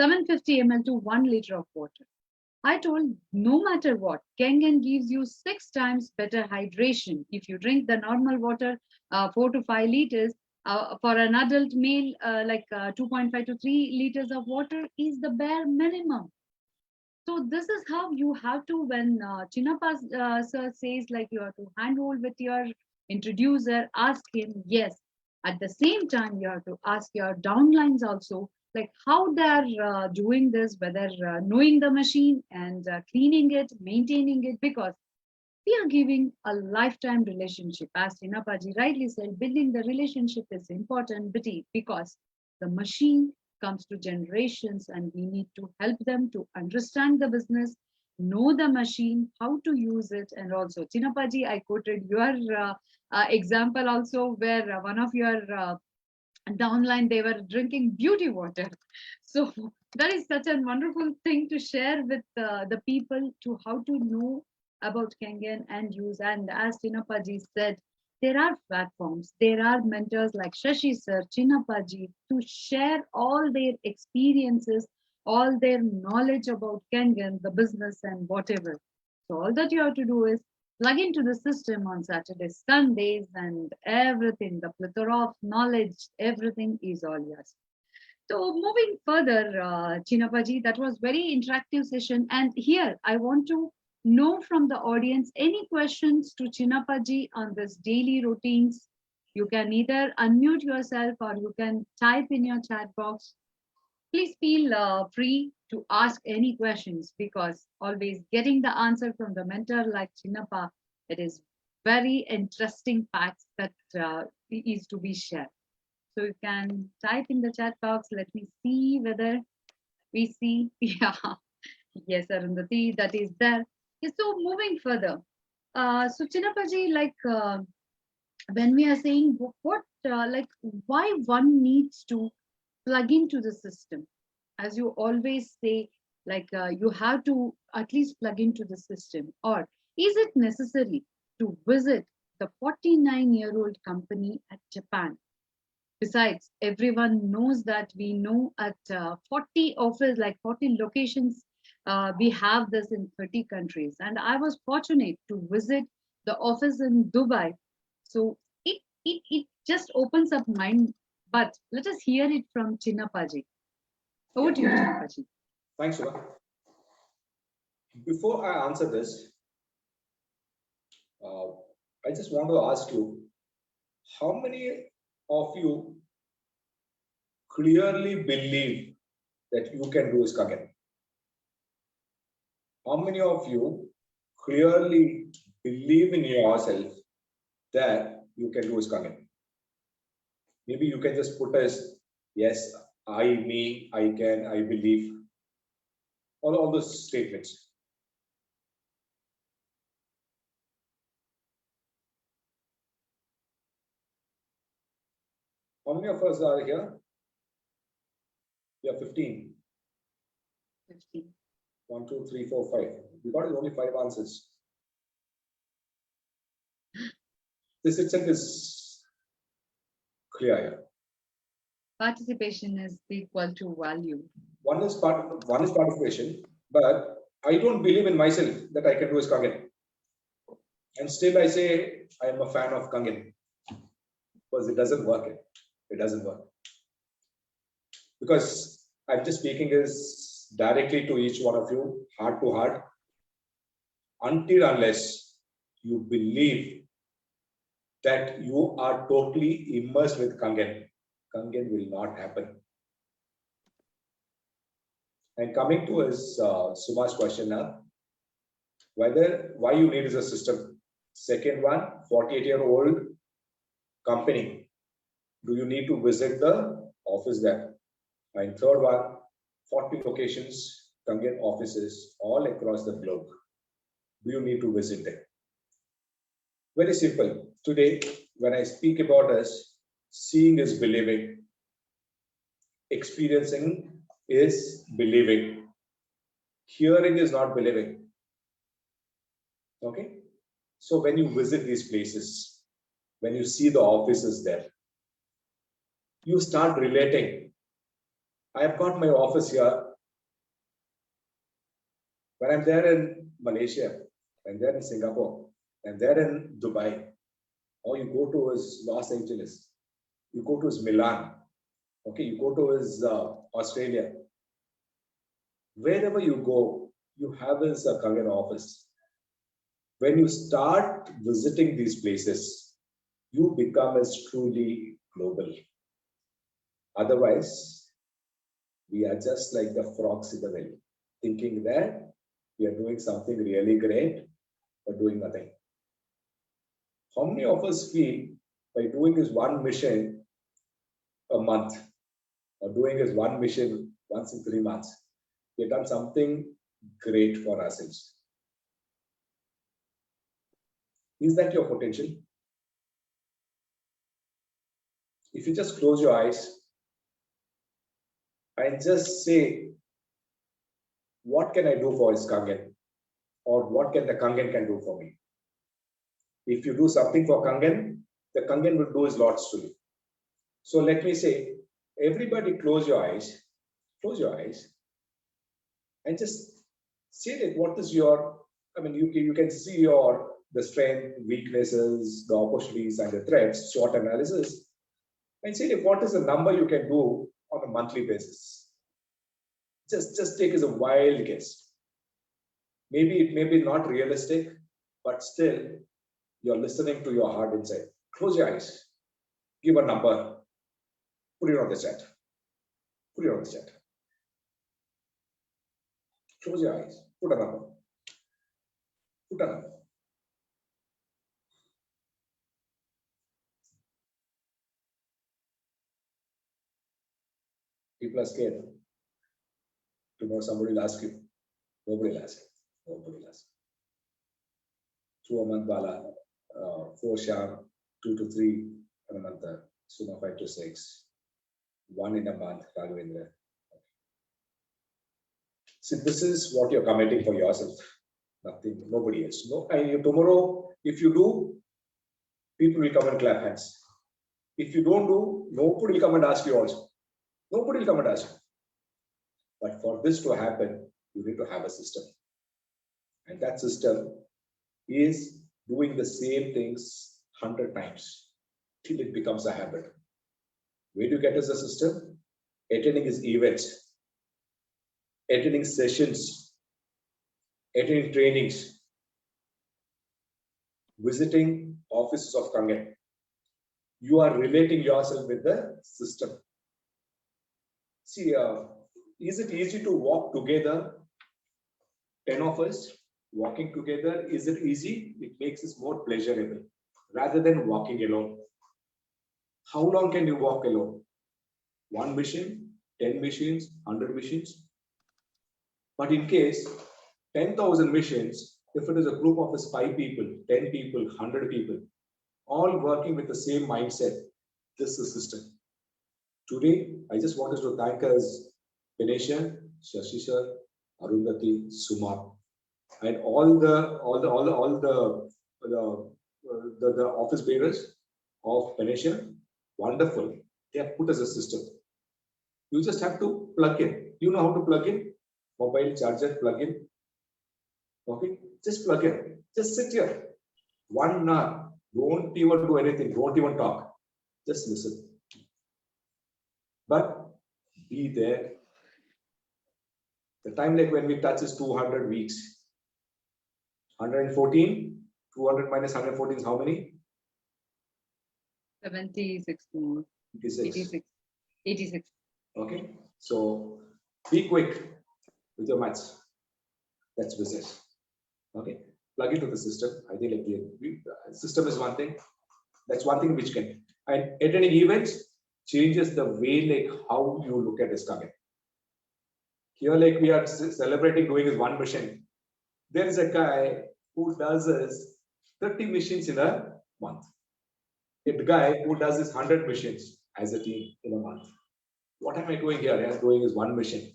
S1: 750 ml to 1 liter of water. I told, no matter what, Kangen gives you 6 times better hydration. If you drink the normal water, 4 to 5 liters, for an adult male, 2.5 to 3 liters of water is the bare minimum. So this is how you have to, when Chinnappa sir says like you have to handhold with your introducer, ask him, yes. At the same time, you have to ask your downlines also, like how they're doing this, whether knowing the machine and cleaning it, maintaining it, because we are giving a lifetime relationship. As Chinnappaji rightly said, building the relationship is important because the machine comes to generations and we need to help them to understand the business, know the machine, how to use it. And also, Chinnappaji, I quoted your example also where one of your downline, they were drinking beauty water. So that is such a wonderful thing to share with the people to how to know about Kangen and use. And as Chinnappaji said, there are platforms, there are mentors like Shashi sir, Chinnappaji, to share all their experiences, all their knowledge about Kangen, the business and whatever. So all that you have to do is plug into the system on Saturdays, Sundays, and everything, the plethora of knowledge, everything is all yours. So moving further, Chinnappaji, that was very interactive session. And here I want to know from the audience any questions to Chinnappaji on this daily routines. You can either unmute yourself or you can type in your chat box. Please feel free to ask any questions, because always getting the answer from the mentor like Chinnappa, it is very interesting facts that is to be shared. So you can type in the chat box. Let me see whether we see. Yeah, yes, Arundhati, that is there. Okay, so moving further. So Chinnappaji, when we are saying why one needs to plug into the system, as you always say, you have to at least plug into the system, or is it necessary to visit the 49-year-old company at Japan? Besides, everyone knows that we know at 40 office, like 40 locations, we have this in 30 countries. And I was fortunate to visit the office in Dubai. So it just opens up mind. But let us hear it from Chinnappaji. Over to you, Chinnappaji.
S2: Thanks, Shubha. Before I answer this, I just want to ask you, how many of you clearly believe that you can do is kangen? How many of you clearly believe in yourself that you can do is kangen? Maybe you can just put as, yes, I, me, I can, I believe, all those statements. How many of us are here? We are 15.
S1: 15.
S2: 1, 2, 3, 4, 5. We got only 5 answers. This itself is clear here.
S1: Participation is equal to value.
S2: One is participation, but I don't believe in myself that I can do is kangen. And still I say I am a fan of kangen because it doesn't work. It doesn't work. Because I'm just speaking is directly to each one of you, heart to heart, until unless you believe that you are totally immersed with kangen, kangen will not happen. And coming to his Suma's question now, why you need is a system. Second one, 48-year-old company. Do you need to visit the office there? And third one, 40 locations, kangen offices all across the globe. Do you need to visit them? Very simple. Today, when I speak about us, seeing is believing, experiencing is believing, hearing is not believing. Okay? So when you visit these places, when you see the offices there, you start relating. I have got my office here. When I'm there in Malaysia, I'm there in Singapore, I'm there in Dubai, or you go to his Los Angeles, you go to his Milan, okay, you go to his Australia. Wherever you go, you have his kangen office. When you start visiting these places, you become as truly global. Otherwise, we are just like the frogs in the well, thinking that we are doing something really great, but doing nothing. How many of us feel by doing this one mission a month, or doing this one mission once in 3 months, we have done something great for ourselves? Is that your potential? If you just close your eyes and just say, what can I do for his kangen? Or what can the kangen can do for me? If you do something for kangen, the kangen will do his lots to you. So let me say, everybody close your eyes, and just say that what is your, you can see the strength, weaknesses, the opportunities and the threats, SWOT analysis, and say that what is the number you can do on a monthly basis. Just take as a wild guess. Maybe it may be not realistic, but still you're listening to your heart inside. Close your eyes, give a number, put it on the chat. Put it on the chat. Close your eyes, put a number. Put a number. People are scared. Tomorrow somebody will ask you. Nobody will ask you. Nobody will ask you. 2 a month bala, 4 sham, 2 to 3 in a month, Suma 5 to 6, 1 in a month, Raghavendra. See, this is what you're committing for yourself. Nothing, nobody else. No, and tomorrow, if you do, people will come and clap hands. If you don't do, nobody will come and ask you also. Nobody will come and ask you. But for this to happen, you need to have a system. And that system is doing the same things 100 times till it becomes a habit. Where do you get as a system? Attending his events, attending sessions, attending trainings, visiting offices of Kangen, you are relating yourself with the system. See, is it easy to walk together? 10 of us walking together, is it easy? It makes it more pleasurable rather than walking alone. How long can you walk alone? One machine, 10 machines, 100 machines. But in case 10,000 machines, if it is a group of us, 5 people, 10 people, 100 people, all working with the same mindset, this is system. Today, I just wanted to thank us, Ganesha, Shashi sir, Arundhati, Suma, and all the office bearers of Ganesha. Wonderful. They have put as a system. You just have to plug in. You know how to plug in? Mobile charger plug in. Okay, just plug in. Just sit here. 1 hour. Don't even do anything. Don't even talk. Just listen. But be there. The time like when we touch is 200 weeks. 114. 200 minus 114 is how many?
S1: 76 more. 86. 86.
S2: Okay. So be quick with your maths. That's business. Okay. Plug into the system. I think like the system is one thing. That's one thing which can. And attending events changes the way like how you look at this target. Here, like we are celebrating doing is one mission. There is a guy who does this 30 missions in a month. A guy who does this 100 missions as a team in a month. What am I doing here? I am doing is one mission.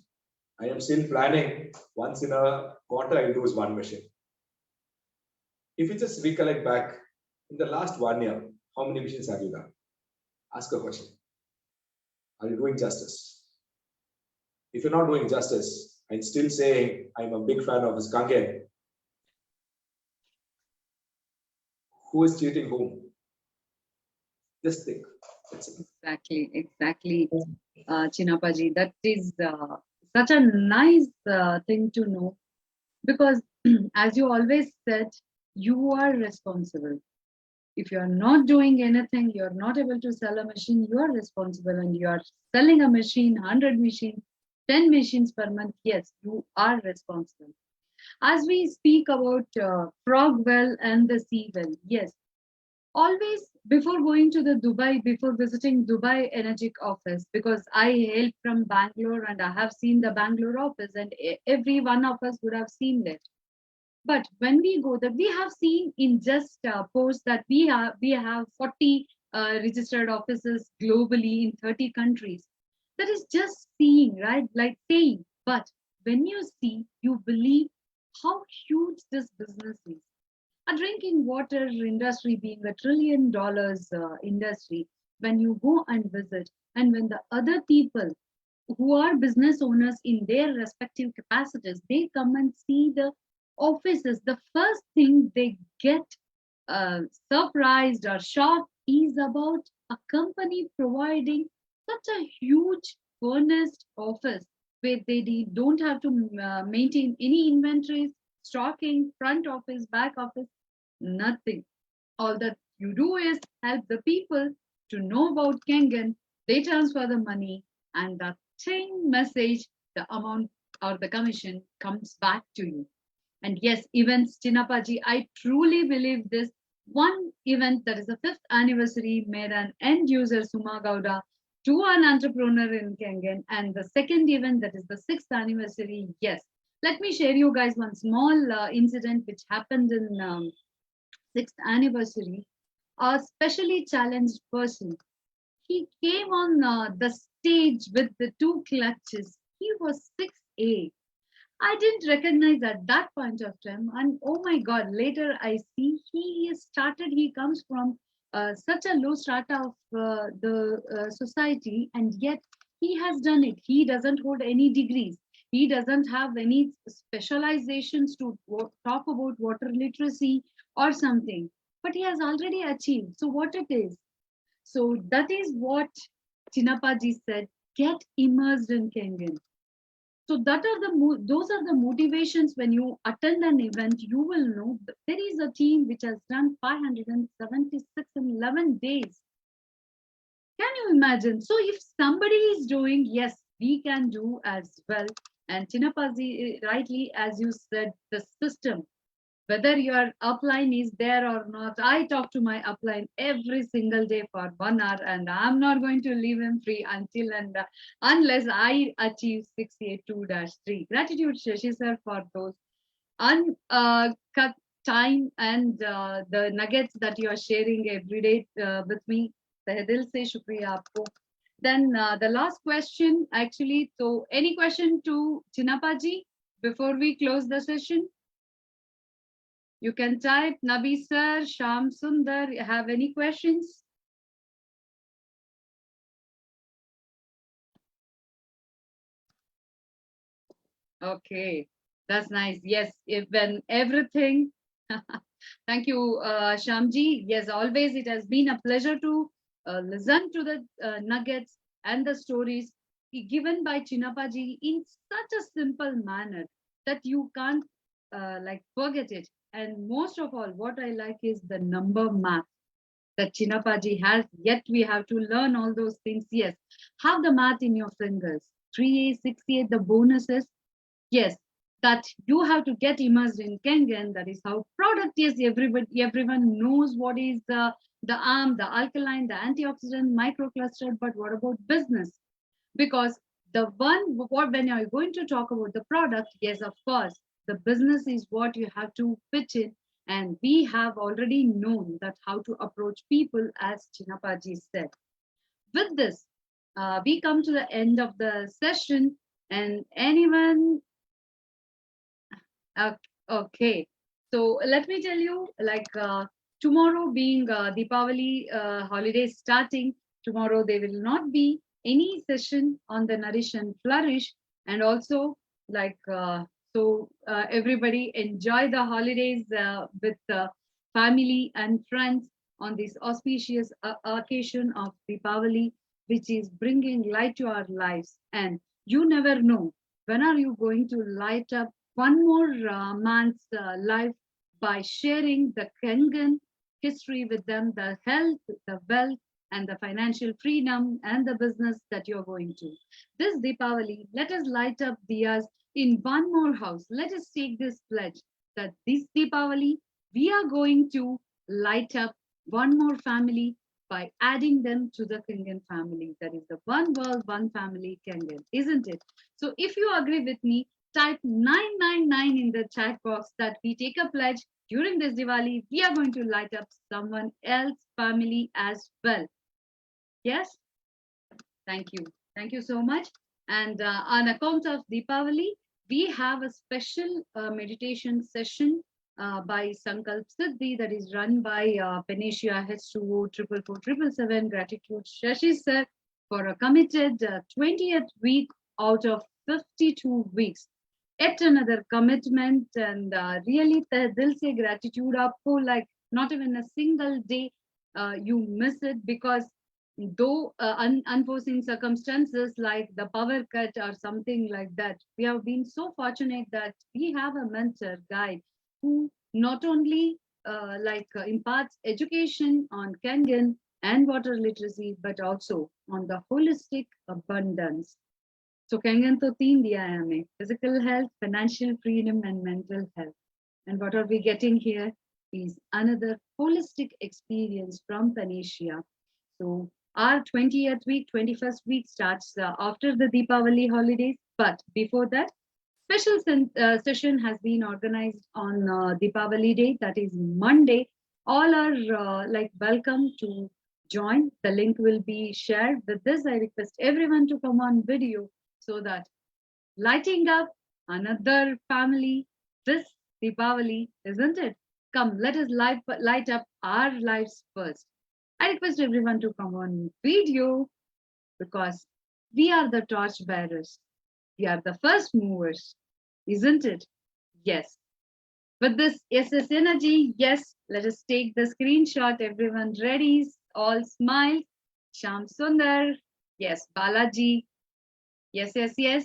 S2: I am still planning once in a quarter I do is one mission. If you just recollect back in the last 1 year, how many missions have you done? Ask a question. Are you doing justice? If you're not doing justice and still saying I'm a big fan of this kangen, who is cheating whom? Just think.
S1: Exactly. Chinnappa ji, that is such a nice thing to know, because as you always said, you are responsible. If you are not doing anything, you are not able to sell a machine, you are responsible, and you are selling a machine, 100 machines, 10 machines per month. Yes, you are responsible. As we speak about frog well and the sea well, yes, always before going to the Dubai, before visiting Dubai Energetic office, because I hail from Bangalore and I have seen the Bangalore office, and every one of us would have seen it. But when we go there, we have seen in just posts that we have 40 registered offices globally in 30 countries. That is just seeing, right? Like saying. But when you see, you believe how huge this business is. A drinking water industry being $1 trillion industry, when you go and visit, and when the other people who are business owners in their respective capacities, they come and see the offices, the first thing they get surprised or shocked is about a company providing such a huge furnished office where they don't have to maintain any inventories, stocking, front office, back office, nothing. All that you do is help the people to know about Kangen, they transfer the money, and the same message, the amount or the commission comes back to you. And yes, events, Chinnappa, I truly believe this. One event that is the 5th anniversary made an end user Suma Gowda to an entrepreneur in Kangen, and the second event that is the 6th anniversary. Yes, let me share you guys one small incident which happened in 6th anniversary. A specially challenged person. He came on the stage with the 2 clutches. He was 6A. I didn't recognize at that point of time. And oh my God, later I see he comes from such a low strata of the society, and yet he has done it. He doesn't hold any degrees. He doesn't have any specializations to talk about water literacy or something, but he has already achieved. So what it is? So that is what Chinnappa said, get immersed in Kangen. So that are those are the motivations. When you attend an event, you will know that there is a team which has done 576 in 11 days. Can you imagine? So if somebody is doing, yes, we can do as well. And Chinnappa rightly, as you said, the system, whether your upline is there or not, I talk to my upline every single day for 1 hour, and I'm not going to leave him free until and unless I achieve 682-3. Gratitude, Shashi sir, for those uncut time and the nuggets that you are sharing every day with me. तहे दिल से शुक्रिया आपको. Then the last question, actually, so any question to Chinnappa ji before we close the session? You can type. Nabi sir, Sham Sundar, have any questions? Okay, that's nice. Yes, if when everything. Thank you, Shamji. Yes, always it has been a pleasure to listen to the nuggets and the stories given by Chinnappa ji in such a simple manner that you can't like forget it. And most of all, what I like is the number math that Chinnappa ji has. Yet we have to learn all those things. Yes, have the math in your fingers. 3A, 6A, the bonuses. Yes, that you have to get immersed in kangen. That is how product is. Everyone knows what is the arm, the alkaline, the antioxidant, microcluster. But what about business? Because the one what when you're going to talk about the product, yes, of course, the business is what you have to pitch in. And we have already known that how to approach people, as Chinnappa ji said. With this, we come to the end of the session. And anyone okay. So let me tell you, like tomorrow being Deepavali holiday starting, tomorrow there will not be any session on the Nourish and Flourish. And also, like, everybody enjoy the holidays with family and friends on this auspicious occasion of Deepavali, which is bringing light to our lives. And you never know when are you going to light up one more man's life by sharing the Kangen history with them, the health, the wealth, and the financial freedom and the business that you're going to. This Deepavali, let us light up diyas in one more house. Let us take this pledge that this Deepavali, we are going to light up one more family by adding them to the Kangen family. That is the one world, one family Kangen, isn't it? So if you agree with me, type 999 in the chat box that we take a pledge during this Diwali. We are going to light up someone else's family as well. Yes? Thank you. Thank you so much. And on account of Deepavali, we have a special meditation session by Sankalp Siddhi that is run by Panesia H2O 44477. Gratitude, Shashi sir, for a committed 20th week out of 52 weeks. Yet another commitment, and really dil se gratitude aapko, like not even a single day you miss it, because though unforeseen circumstances like the power cut or something like that, we have been so fortunate that we have a mentor guide who not only imparts education on Kangen and water literacy, but also on the holistic abundance. So Kangen to teen diya hai hame: physical health, financial freedom, and mental health. And what are we getting here is another holistic experience from Panesia. So our 20th week, 21st week starts after the Deepavali holidays. But before that, special session has been organized on Deepavali day, that is Monday. All are welcome to join. The link will be shared. With this, I request everyone to come on video so that lighting up another family this Deepavali, isn't it? Come, let us light up our lives first. I request everyone to come on video, because we are the torch bearers. We are the first movers, isn't it? Yes. With this SS energy, yes, let us take the screenshot. Everyone ready? All smile. Sham Sundar. Yes, Balaji. Yes, yes, yes.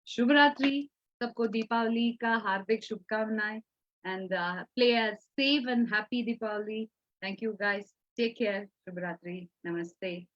S1: शुभ रात्रि, सबको दीपावली का हार्दिक शुभकामनाएं, and play a safe and happy Deepavali. Thank you guys. Take care. Shubh Ratri. Namaste.